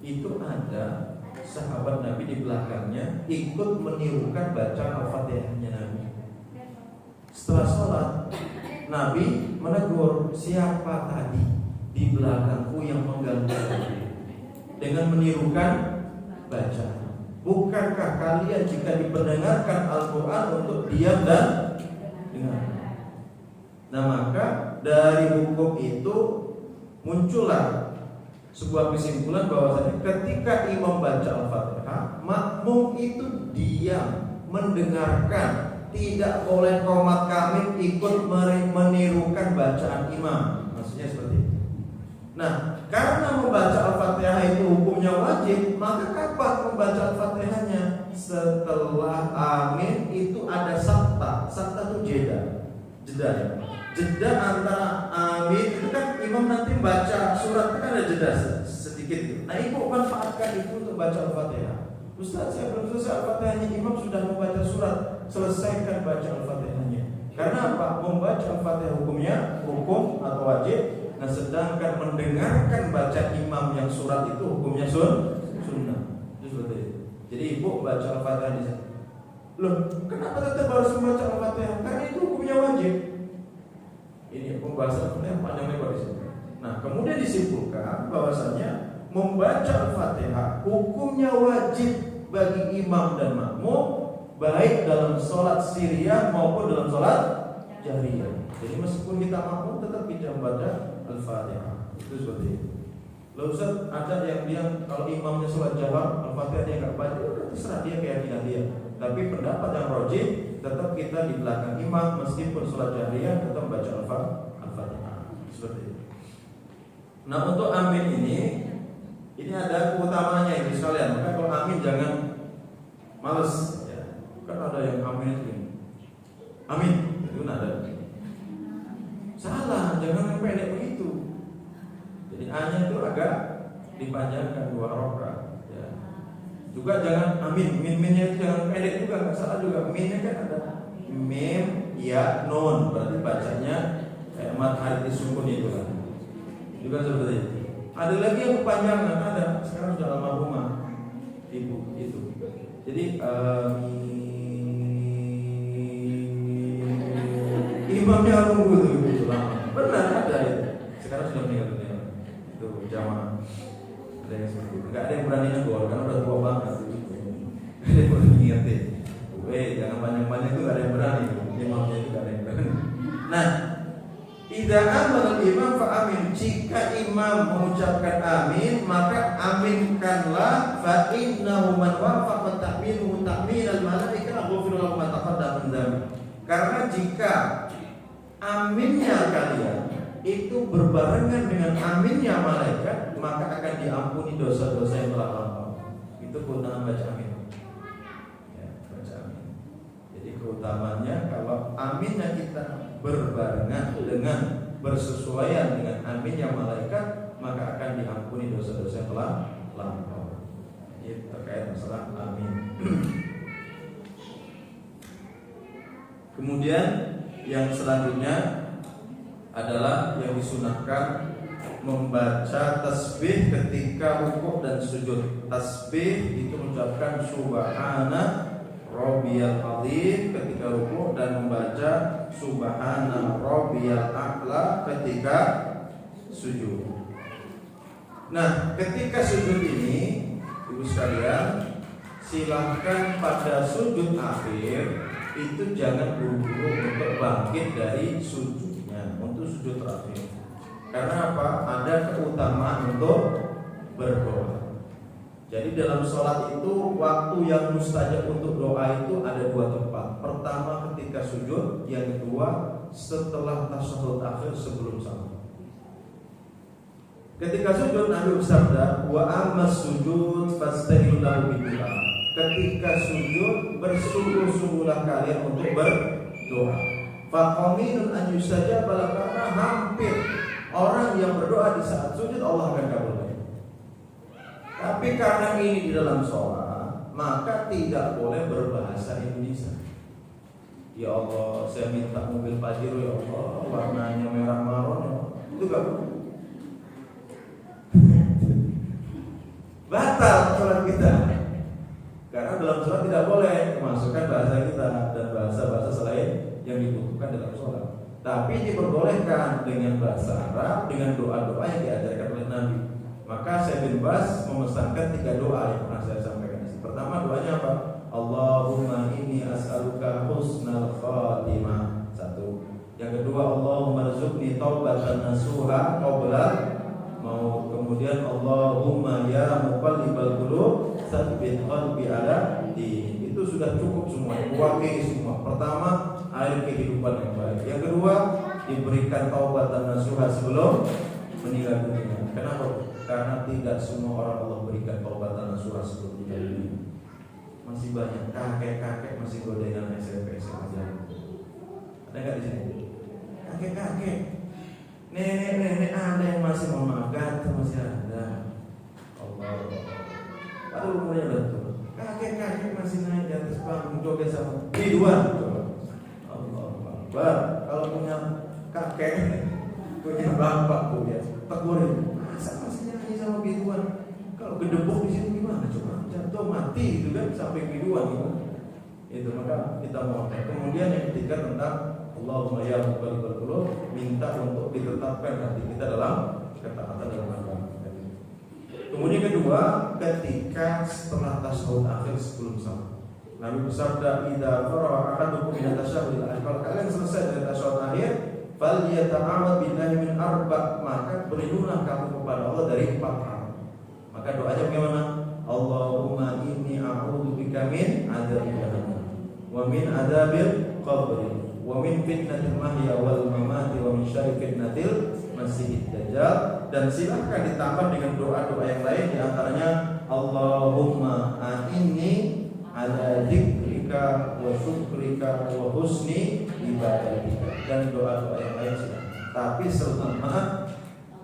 itu ada sahabat Nabi di belakangnya ikut menirukan bacaan Al-Fatihahnya Nabi. Setelah sholat, Nabi menegur, siapa tadi di belakangku yang mengganggu dengan menirukan bacaan? Bukankah kalian jika dipendengarkan Al-Quran untuk diam dan dengar? Nah maka dari hukum itu muncullah sebuah kesimpulan bahwasanya ketika imam baca Al-Fatihah, makmum itu diam mendengarkan. Tidak boleh qomat kamit ikut menirukan bacaan imam. Maksudnya seperti itu. Nah, karena membaca Al-Fatihah itu hukumnya wajib, maka kapan membaca Al-Fatihahnya? Setelah amin itu ada sakta. Sakta itu jeda ya. Jeda antara amin itu kan imam nanti baca surat itu kan ada jeda sedikit gitu. Nah, ibu manfaatkan itu untuk baca Al-Fatihah. Ustaz, saya belum selesai Al-Fatihahnya, imam sudah membaca surat, selesaikan baca Al-Fatihahnya. Karena apa? Membaca Al-Fatihah hukumnya hukum atau wajib. Nah, sedangkan mendengarkan baca imam yang surat itu hukumnya sunnah. Itu seperti itu. Jadi ibu baca Al-Fatihah di sana. Loh, kenapa tetap harus membaca Al-Fatihah? Karena itu hukumnya wajib. Ini pembahasan yang panjang lebar di sini. Nah, kemudian disimpulkan bahwasanya membaca Al-Fatihah hukumnya wajib bagi imam dan makmum, baik dalam sholat sirriyah maupun dalam sholat jahriyah. Jadi meskipun kita makmum tetap kita membaca Al-Fatihah. Itu seperti itu. Lalu Ustaz, ada yang bilang kalau imamnya sholat jahar Al-Fatihah dia nggak baca, udah terserah dia, keyakinan dia. Tapi pendapat yang rajih tetap kita di belakang imam meskipun sholat jahriyah tetap baca Al-Fatihah. Seperti itu. Nah, untuk amin ini ada keutamaannya ini sekalian. Maka kalau amin jangan males ya. Kan ada yang amin itu gini. Amin itu nada. Salah, jangan yang pendek begitu. Jadi A-nya itu agak dipanjangkan 2 rakaat ya. Juga jangan amin, min-minnya itu jangan pendek juga, enggak salah juga. Minnya kan ada mim, ya, nun. Berarti bacanya kayak matahari disukun itu kan. Juga seperti itu. Ada lagi yang kepanjangan, ada. Sekarang sudah almarhumah ibu itu. Jadi imamnya nunggu itu lama. Benar ada itu. Sekarang sudah meninggal dunia. Itu jamaah. Ada yang seperti itu. Enggak ada yang berani negor karena udah tua banget. Ada yang berani ngingetin. Jangan panjang-panjang itu enggak ada yang berani. Imamnya itu enggak ada yang berani. Nah, idza amana imam fa amin. Jika imam mengucapkan amin, maka aminkanlah, fa innahu man wafaqa ta'minuhu ta'minal malaikah ghufira lahu ma taqaddama min dzambi. Karena jika aminnya kalian itu berbarengan dengan aminnya malaikat, maka akan diampuni dosa-dosa yang telah lampau. Itu keutamaan baca amin. Ya, baca amin. Jadi keutamaannya kalau aminnya kita berbarengan dengan bersesuaian dengan aminnya malaikat, maka akan diampuni dosa-dosa yang telah lampau. Ini terkait masalah amin. Kemudian yang selanjutnya adalah yang disunahkan membaca tasbih ketika rukuk dan sujud. Tasbih itu mengucapkan subhana rabbiyal azim ketika rukuk dan membaca subhana rabbiyal a'la ketika sujud. Nah, ketika sujud ini, ibu sekalian, silahkan pada sujud akhir itu jangan buru-buru untuk bangkit dari sujudnya untuk sujud terakhir. Karena apa? Ada keutamaan untuk berdoa. Jadi dalam sholat itu waktu yang mustajab untuk doa itu ada 2 tempat. Pertama ketika sujud, yang kedua setelah tasyahud akhir sebelum salam. Ketika sujud Nabi bersabda, wa ammas sujud fasta'inu lahu bidu'a. Ketika sujud bersungguh-sungguhlah kalian untuk berdoa. Faqaminun an yustajaba karena hampir orang yang berdoa di saat sujud Allah akan kabulkan. Tapi karena ini di dalam sholat, maka tidak boleh berbahasa Indonesia. Ya Allah, saya minta mobil Pajero ya Allah, warnanya merah marun ya Allah. Itu gak boleh. Batal sholat kita. Karena dalam sholat tidak boleh memasukkan bahasa kita dan bahasa-bahasa selain yang dibutuhkan dalam sholat. Tapi diperbolehkan dengan bahasa Arab, dengan doa-doa yang diajarkan oleh Nabi. Maka Syekh bin Baz memesankan 3 doa yang pernah saya sampaikan. Pertama doanya apa? Allahumma inni as'aluka husnal khatimah. 1. Yang kedua, Allahumma rzuqni taubatan nasuha qabla maut. Kemudian Allahumma ya muqallibal qulub tsabbit qalbi ala din. Itu sudah cukup semua, mewakili semua. Pertama, air kehidupan yang baik. Yang kedua, diberikan taubatan nasuha sebelum meninggal dunia. Kenapa? Karena tidak semua orang Allah berikan taubatan nasuha sebelum meninggal dunia. Masih banyak kakek-kakek masih godain anak SMP SMA. Ada nggak di sini? Kakek-kakek, nenek-nenek ada yang masih mau makan, masih ada. Allah. Aduh umurnya udah tua. Kakek-kakek masih naik di atas panggung joget sama biduan. Allah Akbar. Kalau punya kakek, punya bapak punya tegurin. Masa masih nyanyi sama biduan? Kalau gedebuk di sini gimana? Coba jatuh mati gitu kan sampai biduan gitu. Itu maka kita mau. Kemudian yang ketiga tentang Allahumma ya muqallibal qulub, minta untuk ditetapkan hati kita dalam ketaatan dalam agama. Kemudian kedua, ketika setelah tasyahud akhir sebelum salam, Nabi bersabda, "Idza faraha ahadukum min tasyahhudil akhir." Kalau kalian selesai dari tasyahud akhir, falyata'awwadz billahi min arba', maka berlindunglah kamu kepada Allah dari 4 hal. Maka doanya bagaimana? Allahumma inni a'udzubika min adzabil jahannam wa min adzabil qabri wa min fitnatil mahya wal mamati wa min syarri fitnatil masiihid dajjal. Dan silakan ditambah dengan doa-doa yang lain, di antaranya Allahumma a'inni ala dzikrika wa syukrika wa husni ibadatika, dan doa-doa yang lain silakan. Tapi selama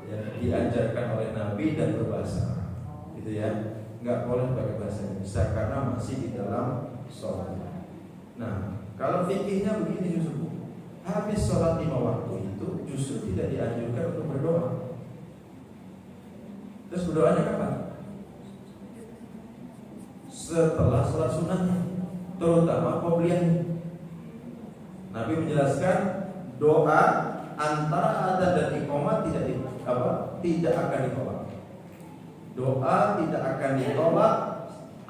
ya, diajarkan oleh Nabi dan berbahasa Arab, gitu ya. Enggak boleh pakai bahasa Indonesia karena masih di dalam sholat. Nah, kalau fikihnya begini justru, habis sholat 5 waktu itu justru tidak dianjurkan untuk berdoa. Terus berdoanya kapan? Setelah sholat sunnahnya, terutama qobliyahnya. Nabi menjelaskan doa antara adzan dan iqamah tidak akan ditolak. Doa tidak akan ditolak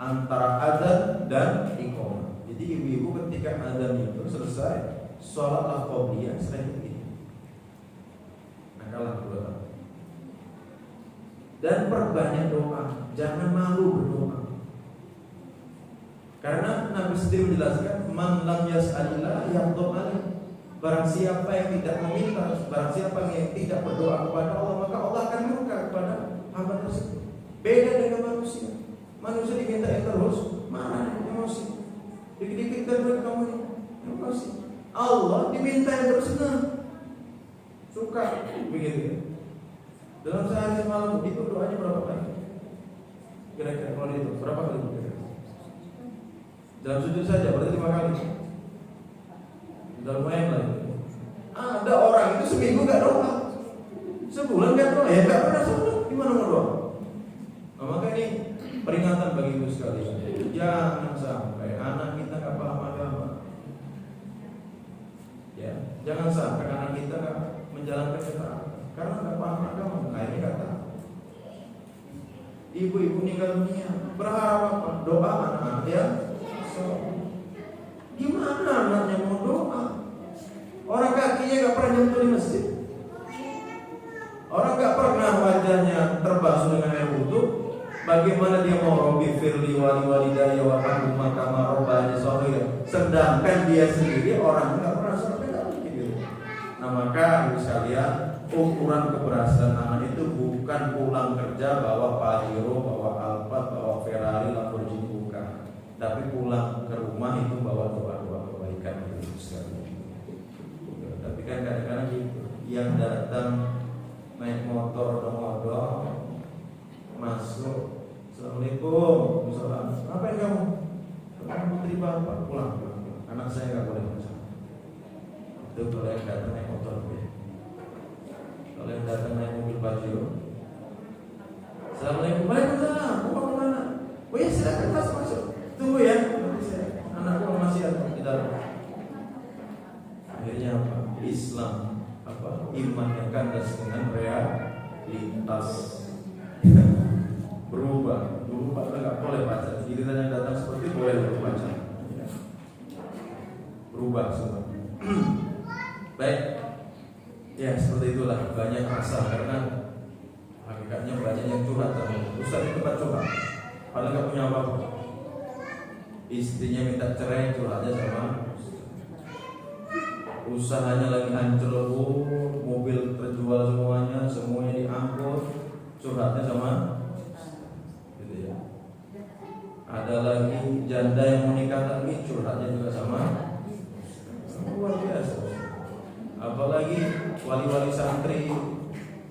antara adzan dan iqamah. Jadi ibu-ibu ketika adzan itu selesai, sholat qobliyah setelah itu. Makalah berdoa. Dan perbanyak doa, jangan malu berdoa. Karena Nabi sendiri menjelaskan, man lam yas'alillah yaghdab alaih. Barang siapa yang tidak meminta, barang siapa yang tidak berdoa kepada Allah, maka Allah akan murka kepada hamba tersebut. Beda dengan manusia. Manusia diminta yang terus marah, emosi. Dikit-dikit terbuat kamu emosi. Allah diminta yang terus senang, suka, begitu. Dalam sehari semalam itu doanya berapa kali? Kira-kira kalau itu berapa kali? Dalam sujud saja berarti 5 kali. Sudah lumayan lah. Ada orang itu seminggu gak doa, sebulan gak doa, ya gak pernah sholat, gimana mau doa? Nah, maka ini peringatan bagi ibu sekalian. Jangan sampai anak kita gak paham agama. Ya, jangan sampai anak kita gak menjalankan ketaatan karena gak paham agama. Akhirnya gak tahu. Ibu-ibu meninggal dunia, berharap apa? Doa anak-anak ya. Gimana anaknya mau doa? Orang kakinya gak pernah nyentuh di masjid. Orang gak pernah wajahnya terbasuh dengan air wudu. Bagaimana dia mau Robbi firli wali walidayya wa rahmah kama robbani shaghira, sedangkan dia sendiri orang gak pernah sholat gitu. Nah maka ibu sekalian, ukuran keberhasilan anak itu bukan pulang kerja bawa Pajero, bawa Alphard, bawa Ferrari, Lamborghini, bukan. Tapi pulang ke rumah itu bawa doa-doa kebaikan itu sekali. Tapi kan kadang-kadang gitu, yang datang naik motor odong-odong masuk, assalamualaikum, misalnya, ngapain kamu? Kamu putri bapak, pulang. Anak saya nggak boleh masuk. Itu kalau yang datang naik motor, kalau yang datang naik mobil Pajero, assalamualaikum, waalaikumsalam, mau kemana? Oh ya silakan masuk. Tunggu ya, anakku masih ada di dalam. Akhirnya apa? Islam iman yang kandas dengan realitas berubah. Dulu Pak nggak boleh baca, giliran yang datang seperti boleh baca. Berubah semua. Baik, ya seperti itulah, banyak rasa karena hakikatnya banyak yang curhat. Ustaz di tempat curhat, padahal nggak punya apa-apa. Istrinya minta cerai, curhatnya sama usahanya lagi hancur lebur, mobil terjual semuanya diangkut, curhatnya sama gitu ya. Ada lagi janda yang menikah lagi, curhatnya juga sama, luar biasa. Apalagi wali-wali santri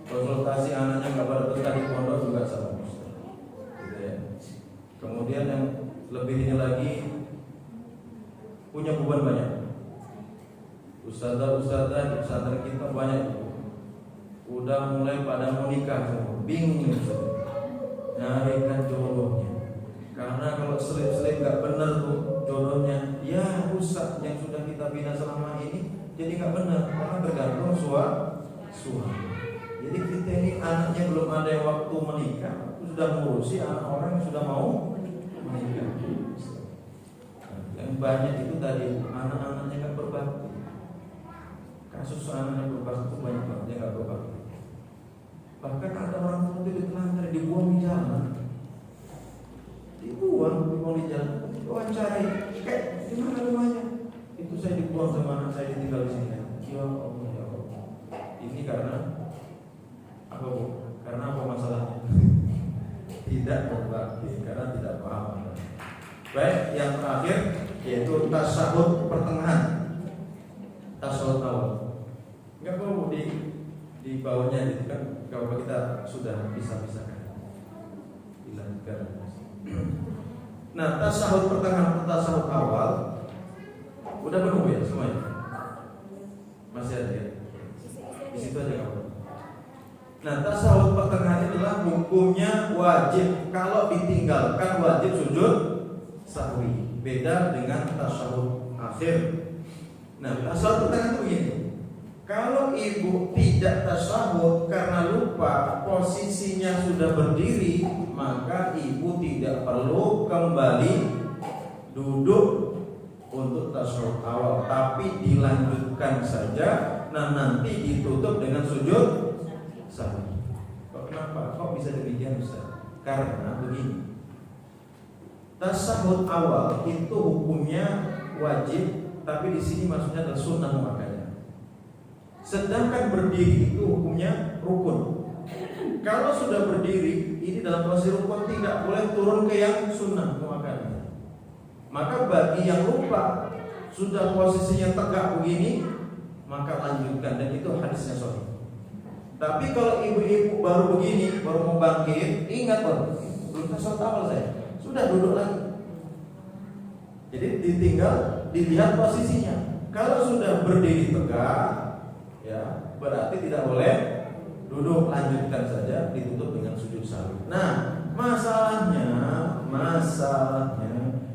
konsultasi anaknya nggak pada betah di pondok juga sama gitu ya. Kemudian yang lebih ini lagi punya beban banyak. Ustadzah di pesantren kita banyak udah mulai pada mau nikah semua, bingung nyarikan jodohnya. Karena kalau selip-selip nggak benar tuh jodohnya, ya rusak yang sudah kita bina selama ini jadi nggak benar karena tergantung suami. Jadi kita ini anaknya belum ada yang waktu menikah sudah mengurusi anak orang yang sudah mau menikah. Yang banyak itu tadi anak-anaknya nggak berbakti. Kasus anaknya berbakti itu banyak banget yang nggak berbakti. Bahkan ada orang tua itu ditelantar, dibuang di jalan, dibuang di jalan, wawancarai, kayak di mana rumahnya? Itu saya dibuang sama anak saya, ditinggal di sini. Ya Allah, ya Allah. Ini karena apa bu? Karena apa masalahnya? Tidak berbakti, karena tidak paham. Baik, yang terakhir yaitu tasyahud pertengahan, tasyahud awal. Enggak perlu di bawahnya itu kan, kalau kita sudah bisa-bisakan dilanjutkan. Nah, tasyahud pertengahan, tasyahud awal udah penuh ya semuanya? Masih ada ya? Di situ aja kamu. Nah, tasyahud pertengahan itulah hukumnya wajib. Kalau ditinggalkan wajib sujud sahwi. Beda dengan tasyahud akhir. Nah, tasyahud pertengahan itu begini. Kalau ibu tidak tasyahud karena lupa posisinya sudah berdiri, maka ibu tidak perlu kembali duduk untuk tasyahud awal, tapi dilanjutkan saja. Nah, nanti ditutup dengan sujud sahwi. Kenapa? Kok bisa demikian Ustaz? Karena begini. Tasyahud awal itu hukumnya wajib, tapi di sini maksudnya adalah sunnah muakkadah. Sedangkan berdiri itu hukumnya rukun. Kalau sudah berdiri, ini dalam posisi rukun tidak boleh turun ke yang sunnah muakkadah. Maka bagi yang lupa sudah posisinya tegak begini, maka lanjutkan, dan itu hadisnya sahih. Tapi kalau ibu-ibu baru begini, baru mau bangkit, ingat belum tasyahud awal saya, sudah duduk lagi. Jadi ditinggal, dilihat posisinya. Kalau sudah berdiri tegak, ya berarti tidak boleh duduk, lanjutkan saja, ditutup dengan sujud sahwi. Nah, masalahnya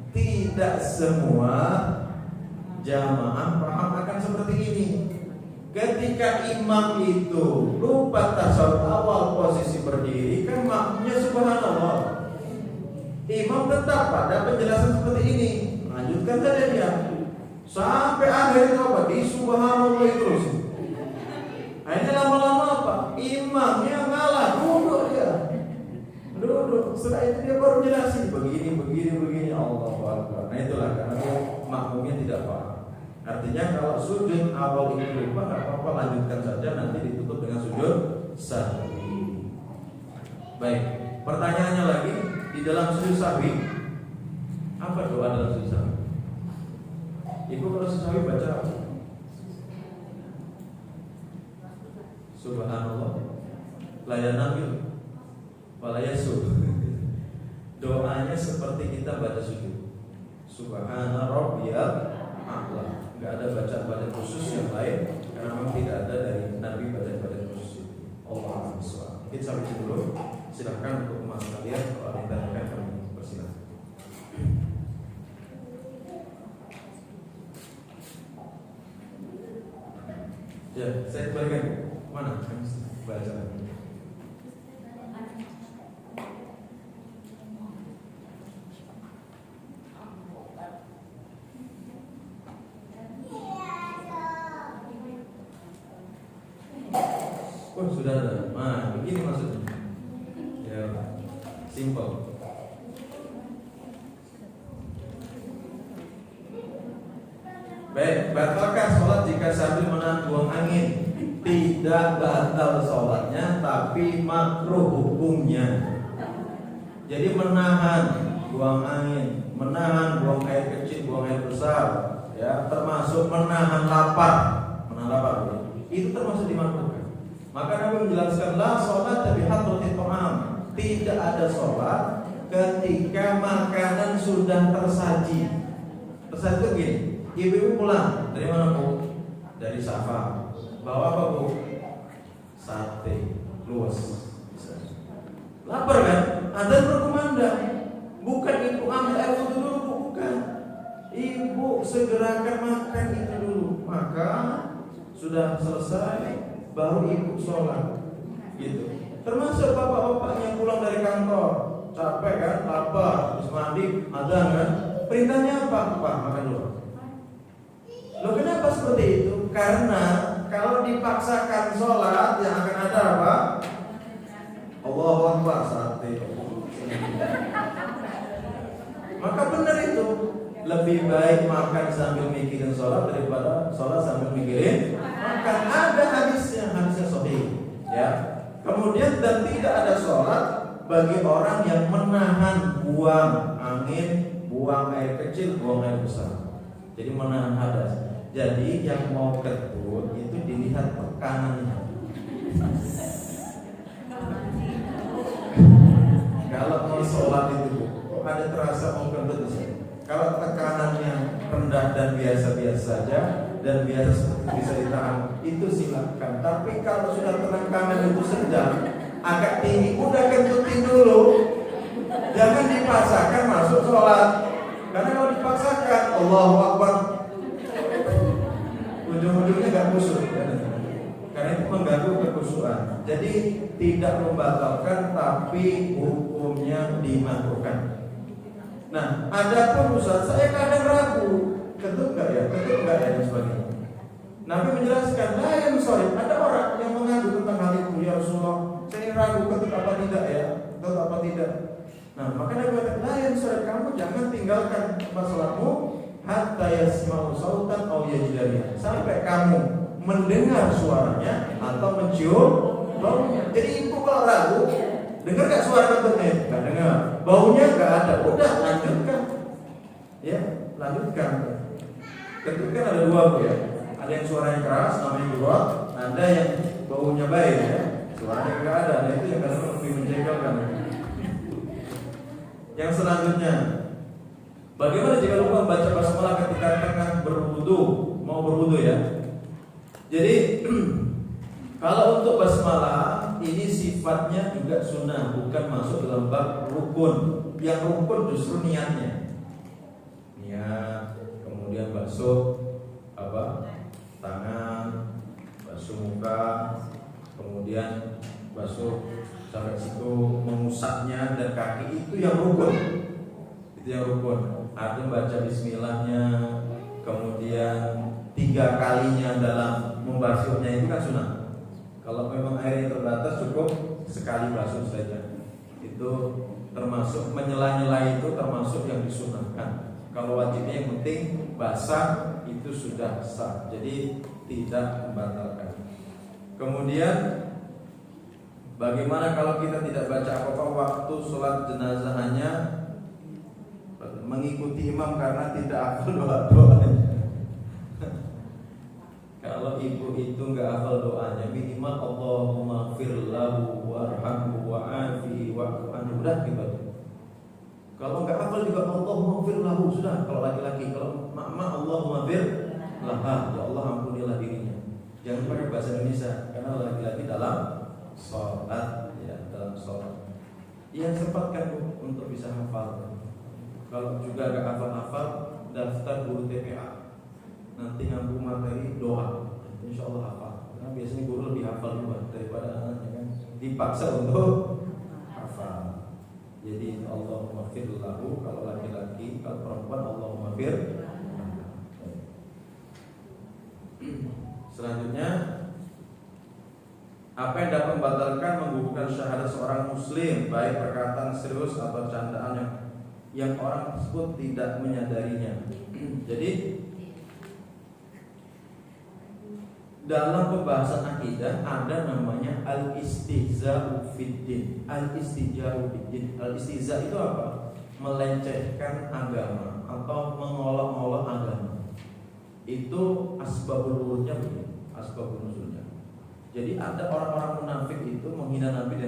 tidak semua jamaah paham akan seperti ini. Ketika imam itu lupa tasyahud awal posisi berdiri, kan makmumnya subhanallah. Imam tetap pada penjelasan seperti ini, lanjutkan saja dia sampai akhir itu apa? Di subhanallah terus. Akhirnya lama-lama apa? Imamnya ngalah, duduk dia. Duduk. Setelah itu dia baru jelasin begini Allahu Akbar. Nah itulah karena dia makmumnya tidak paham. Artinya kalau sujud awal itu lupa, nggak apa-apa, lanjutkan saja, nanti ditutup dengan sujud sahwi. Baik, pertanyaannya lagi, di dalam sujud sahwi apa doa dalam sujud sahwi? Ibu kalau sujud sahwi baca apa? Subhanallah, la yanamil wa la yasub. Doanya seperti kita baca sujud. Subhana rabbiyal a'la. Enggak ada bacaan khusus yang lain karena memang tidak ada dari Nabi bacaan khusus itu. Allahu Akbar. Kita sampai situ dulu. Silakan untuk mas kalian kalau ada yang tanyakan, kami persilakan. Ya, saya kembalikan. Mana? Baca lagi. Oh, sudah ada. Nah, begini maksudnya. Ya, simple. Baik, batalkan sholat jika sambil menahan buang angin. Tidak batal sholatnya, tapi makruh hukumnya. Jadi menahan buang angin, menahan buang air kecil, buang air besar, ya, termasuk menahan lapar, itu termasuk dimakruhkan. Maka Nabi menjelaskan la sholat tapi hadratit ta'am. Tidak ada sholat ketika makanan sudah tersaji. Tersaji itu gini, ibu-ibu pulang dari mana Bu? Dari Safa. Bawa apa Bu? Sate luas. Lapar kan? Ada berkumandang. Bukan ibu ambil air wudu dulu, bukan. Ibu segerakan makan itu dulu. Maka sudah selesai baru ibu sholat. Gitu. Termasuk bapak-bapak yang pulang dari kantor, capek kan, lapar, habis mandi, azan kan. Perintahnya apa? Pak, makan dulu. Loh kenapa seperti itu? Karena kalau dipaksakan sholat yang akan ada apa? Allahu Akbar sate. Maka benar itu. Lebih baik makan sambil mikirin sholat daripada sholat sambil mikirin makan. Ada hadisnya sahih. Ya. Kemudian dan tidak ada sholat bagi orang yang menahan buang angin, buang air kecil, buang air besar. Jadi menahan hadas. Jadi yang mau ketut itu dilihat tekanannya. Kalau mau sholat itu kok ada terasa mau ketut di sini. Kalau tekanannya rendah dan biasa-biasa saja dan biasa bisa ditahan, itu silakan. Tapi kalau sudah tekanan itu sedang, agak tinggi, udah kentutin dulu. Jangan dipaksakan masuk sholat. Karena kalau dipaksakan, Allahu Akbar, ujung-ujungnya gak khusyuk. Karena itu mengganggu kekhusyukan. Jadi tidak membatalkan, tapi hukumnya dimakruhkan. Nah, ada pun Ustaz, saya kadang ragu, ketut enggak ya, dan sebagainya. Nabi menjelaskan, lain sorry, ada orang yang mengadu tentang hal itu, ya Rasulullah, saya ragu ketut apa tidak ya, ketut apa tidak. Nah, maka Nabi berkata, lain sorry, kamu jangan tinggalkan tempat sholatmu hatta yasma'u sautan aw yajidariha, sampai kamu mendengar suaranya atau mencium baunya. Jadi ibu kalau ragu, dengar gak suara ketutnya? Gak dengar. Baunya gak ada. Udah lanjutkan. Ya, lanjutkan. Ketut kan ada dua Bu ya. Ada yang suaranya keras, namanya gurot. Ada yang baunya baik ya. Suaranya gak ada. Nah itu yang kadang lebih menjengkelkan. Yang selanjutnya, bagaimana jika lupa membaca basmalah ketika tengah berwudu? Mau berwudu ya. Jadi kalau untuk basmalah ini sifatnya juga sunnah, bukan masuk dalam bab rukun. Yang rukun justru niatnya. Niat, kemudian basuh tangan, basuh muka, kemudian basuh sampai situ, mengusapnya dan kaki, itu yang rukun. Itu yang rukun. Artinya baca bismillahnya, kemudian 3 kalinya dalam membasuhnya itu kan sunnah. Kalau memang airnya terbatas cukup sekali basuh saja. Itu termasuk menyela-nyela, itu termasuk yang disunahkan. Kalau wajibnya yang penting basah itu sudah sah. Jadi tidak membatalkan. Kemudian bagaimana kalau kita tidak baca apa-apa waktu sholat jenazah, hanya mengikuti imam karena tidak hafal doa-doanya? Kalau ibu itu nggak hafal doanya, minimal Allahumma fir lahu warhamhu wa'afihi wa'fu anhu, udah gitu. Kalau nggak hafal juga Allahumma fir lahu, sudah. Kalau laki-laki, kalau mak Allahumma fir laha, ya Allah ampunilah dirinya. Jangan pakai bahasa Indonesia, karena laki-laki dalam sholat, ya dalam sholat. Ya sempatkan untuk bisa hafal. Kalau juga nggak hafal-hafal, daftar guru TPA. Nanti ngambil materi doa, insya Allah hafal. Karena biasanya guru lebih hafal juga daripada anaknya kan. Dipaksa untuk hafal. Jadi Allahumma fir lahu kalau laki-laki, kalau perempuan Allahumma fir. Selanjutnya, apa yang dapat membatalkan menggugurkan syahadat seorang muslim, baik perkataan serius atau candaan yang orang tersebut tidak menyadarinya. Jadi dalam pembahasan akidah ada namanya al-istihza'u fiddin. Al-istihza'u fiddin. Al-istihza' itu apa? Melecehkan agama atau mengolok-olok agama. Itu asbabul wurudnya begini, asbabul nuzulnya. Jadi ada orang-orang munafik itu menghina Nabi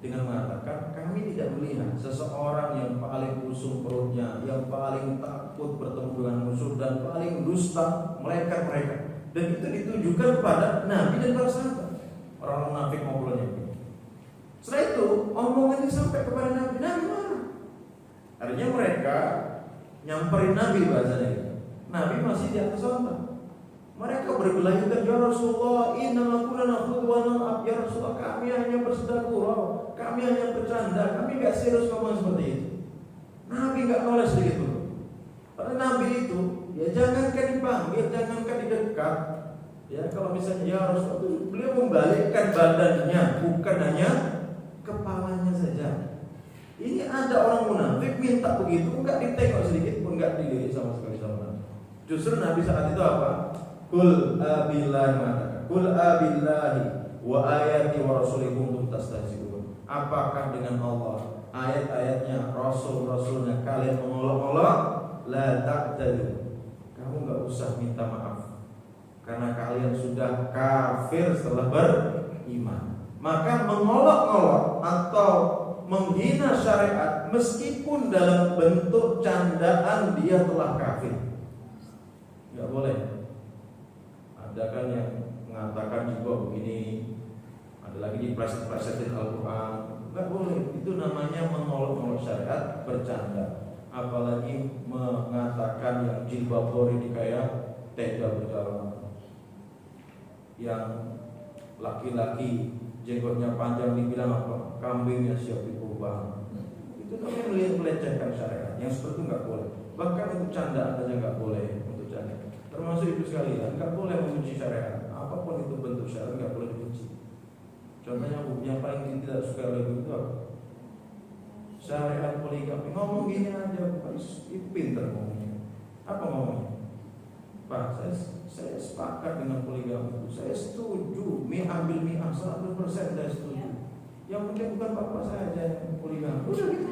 dengan mengatakan, kami tidak melihat seseorang yang paling busung perutnya, yang paling takut bertemu dengan musuh dan paling dusta melainkan mereka. Dan itu ditujukan kepada Nabi dan para sahabat. Orang munafik ngobrolnya. Setelah itu omongan ini sampai kepada Nabi. Nabi marah. Artinya mereka nyamperin Nabi bahasanya. Nabi masih di atas onta. Mereka bergelayutan, ya Rasulullah, inna kunna nakhudhu wa nal'ab. Ya Rasulullah, kami hanya bersedekah, kami hanya bercanda, kami enggak serius ngomong seperti itu. Nabi enggak noleh sedikit pun. Karena Nabi itu, ya jangankan dipanggil, jangankan didekat. Ya kalau misalnya ya Rasulullah, beliau membalikkan badannya, bukan hanya kepalanya saja. Ini ada orang munafik minta begitu, enggak ditengok sedikit pun, enggak dilirik sama sekali sama Nabi. Justru Nabi saat itu apa? Qul abillahi ma'aka. Qul abillahi wa ayati wa rasulihi kuntum tastahzi'un. Apakah dengan Allah, ayat-ayatnya, rasul-rasulnya kalian mengolok-olok? La ta'tadu. Kamu enggak usah minta maaf. Karena kalian sudah kafir setelah beriman. Maka mengolok-olok atau menghina syariat meskipun dalam bentuk candaan dia telah kafir, enggak boleh. Ada kan yang mengatakan juga begini, ada lagi di pleset-plesetin Al-Quran, enggak boleh. Itu namanya mengolok-olok syariat, bercanda. Apalagi mengatakan yang jilbab ini kayak tega berjalan, yang laki-laki jenggotnya panjang dibilang apa? Kambingnya siap dikurban. Itu namanya melecehkan syariat. Yang seperti itu enggak boleh. Bahkan untuk candaan saja enggak boleh. Termasuk itu sekalian, enggak boleh membenci syariat. Apapun itu bentuk syariat enggak boleh dibenci. Contohnya yang paling tidak suka lagi itu apa? Syariat poligami. Ngomong gini aja, Pak, pinter ngomongnya. Apa ngomongnya? Pak, saya sepakat dengan poligami. Saya setuju. Ambil 100% saya setuju. Yang penting bukan bapak saya aja yang poligami. Udah gitu.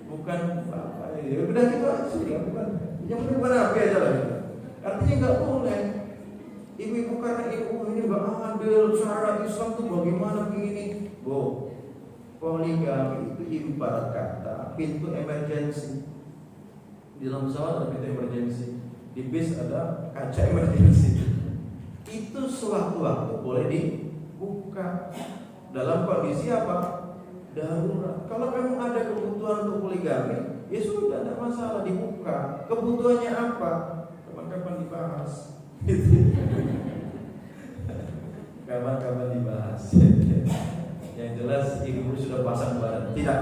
Bukan apa ya, udah gitu aja sih, bukan. Yang penting bukan apa aja lah gitu. Artinya nggak boleh. Ibu-ibu karena ibu ini nggak adil, syariat Islam tuh bagaimana begini, bu. Poligami itu ibarat kata pintu emergency. Di dalam pesawat ada pintu emergency, di bis ada kaca emergency. Itu sewaktu-waktu boleh dibuka dalam kondisi apa? Darurat. Kalau memang ada kebutuhan untuk poligami, ya sudah, tidak masalah, dibuka. Kebutuhannya apa? Kapan-kapan dibahas. Kapan-kapan dibahas. Yang jelas ibu sudah pasang badan. Tidak.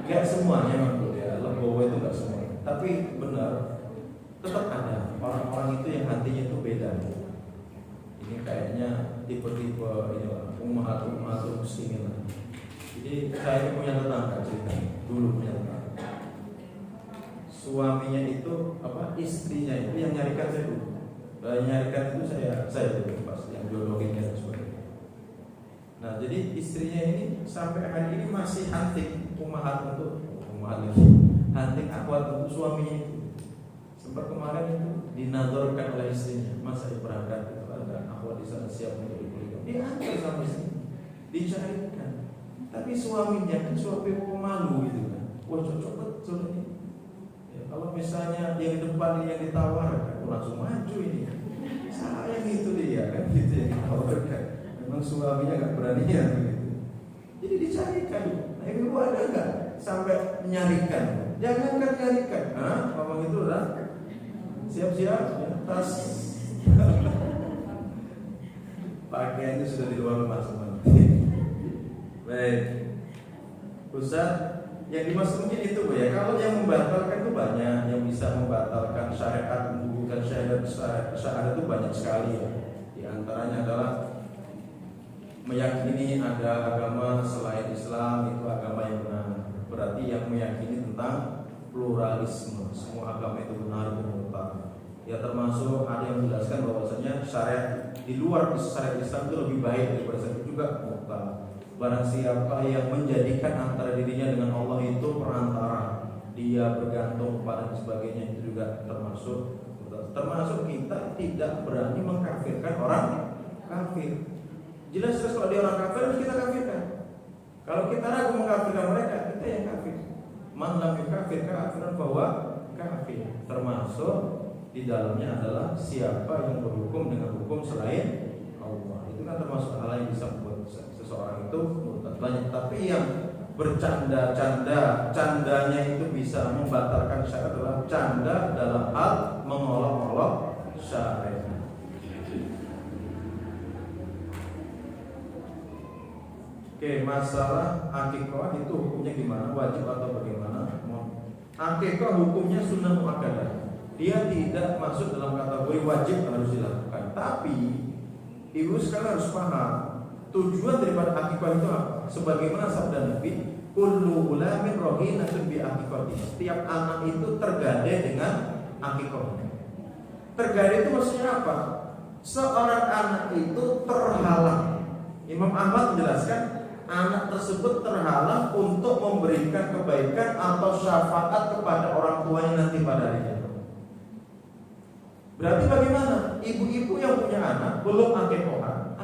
Enggak semuanya memang ya. Legowo itu enggak semuanya. Tapi benar, tetap ada orang-orang itu yang hatinya itu beda. Ini kayaknya tipe-tipe inilah ummahatul muslimin. Jadi saya punya tetangga cerita, dulu punya tetangga. Suaminya itu istrinya itu yang nyarikan saya dulu. Nyarikan itu saya dulu pas yang jodohin dan sebagainya. Nah, jadi istrinya ini sampai hari ini masih hunting hunting akhwat untuk suaminya itu. Sempat kemarin itu dinadorkan oleh istrinya, masa berangkat itu ada akhwat di sana siap untuk dipoligami. Diantar sama istrinya, dicarikan. Tapi suaminya kan suami pemalu gitu kan. Wah, cocok betul ini. Ya, kalau misalnya yang di depan yang ditawarkan, langsung maju ini. Sayang itu dia kan gitu yang ditawarkan. Memang suaminya nggak berani ya begitu. Jadi dicarikan. Nah, ibu ada nggak sampai menyarikan? Jangankan nyarikan. Ngomong itu lah. Siap-siap ya, tas. Pakaiannya sudah di luar rumah semua. Baik, Ustaz, yang dimaksud mungkin itu ya. Kalau yang membatalkan itu banyak, yang bisa membatalkan syariat, menggugurkan syariat itu banyak sekali ya. Di antaranya adalah meyakini ada agama selain Islam itu agama yang benar. Berarti yang meyakini tentang pluralisme, semua agama itu benar dan mutlak. Ya termasuk ada yang menjelaskan bahwasanya syariat di luar syariat Islam itu lebih baik daripada syariat juga mutlak. Barang siapa yang menjadikan antara dirinya dengan Allah itu perantara, dia bergantung kepada sebagainya, itu juga termasuk kita tidak berani mengkafirkan orang kafir. Jelas kalau dia orang kafir harus kita kafirkan. Kalau kita ragu mengkafirkan mereka, kita yang kafir. Man lam yukafir kafiran bahwa kafir. Termasuk di dalamnya adalah siapa yang berhukum dengan hukum selain Allah. Itu kan termasuk hal yang bisa membuat seseorang itu murtad. Banyak. Tapi yang candanya itu bisa membatalkan syariat adalah canda dalam hal mengolok-olok syariat. Oke, masalah akikah itu hukumnya gimana? Wajib atau bagaimana? Akikah hukumnya sunnah muakkadah. Dia tidak masuk dalam kategori wajib harus dilakukan. Tapi ibu sekalian harus paham tujuan daripada akikah itu apa? Sebagaimana sabda Nabi, kullu ulamin rohinatun bi akikati. Setiap anak itu tergadai dengan akikahnya. Tergadai itu maksudnya apa? Seorang anak itu terhalang. Imam Ahmad menjelaskan anak tersebut terhalang untuk memberikan kebaikan atau syafaat kepada orang tuanya nanti pada hari kiamat. Berarti bagaimana? Ibu-ibu yang punya anak belum akikohan,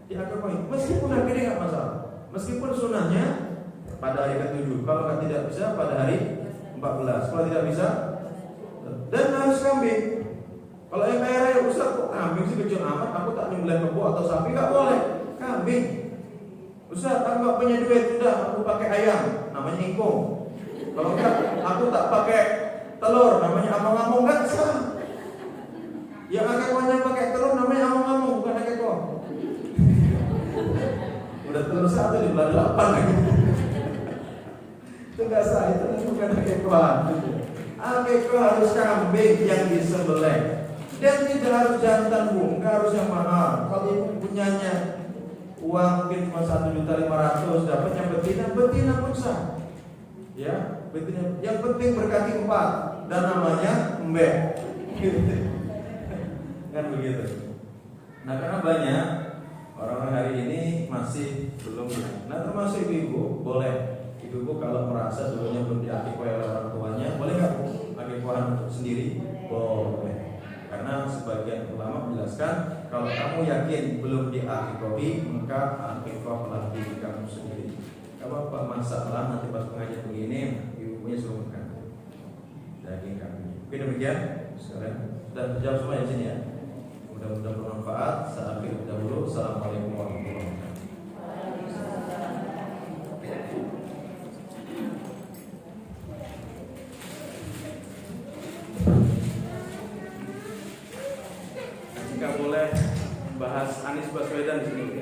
diakikohin. Meskipun akhirnya nggak masalah. Meskipun sunahnya pada hari ke-7. Kalau tidak bisa pada hari 14. Kalau tidak bisa, dan harus kambing. Kalau yang kaya raya, Ustaz kok kambing sih kecil amat? Aku tak nyembelih kebo atau sapi, nggak boleh. Kambing. Ustaz, aku nggak punya duit, udah aku pakai ayam, namanya ingkung. Kalau enggak, aku tak pakai telur, namanya among-among, nggak sah. Yang akikahnya pakai telur namanya among-among, bukan akikah. Udah telur satu di belah 8 lagi. Itu nggak sah, itu bukan akikah. Akikah harus kambing yang disembelih. Dan tidak harus jantan bu, nggak harus yang mahal. Kalau ibu punyanya uang mungkin cuma 1.500.000, dapatnya betina pun sah. Ya, betina. Yang penting berkaki 4 dan namanya embek. Kan begitu. Nah karena banyak orang-orang hari ini masih belum. Nah termasuk ibu-ibu, boleh ibu-ibu kalau merasa sebelumnya belum diakikah oleh orang tuanya, boleh nggak akikah untuk sendiri? Boleh. Karena sebagian ulama menjelaskan kalau kamu yakin belum diakikahi, maka akikahlah diri kamu sendiri. Kalau apa masalah nanti pas pengajian begini ibunya suruh makan daging kambing. Oke demikian sekarang sudah terjawab semua di sini ya. Mudah-mudahan bermanfaat. Saya akhiri dahulu. Assalamualaikum warahmatullahi wabarakatuh. Jika boleh bahas Anies Baswedan di sini.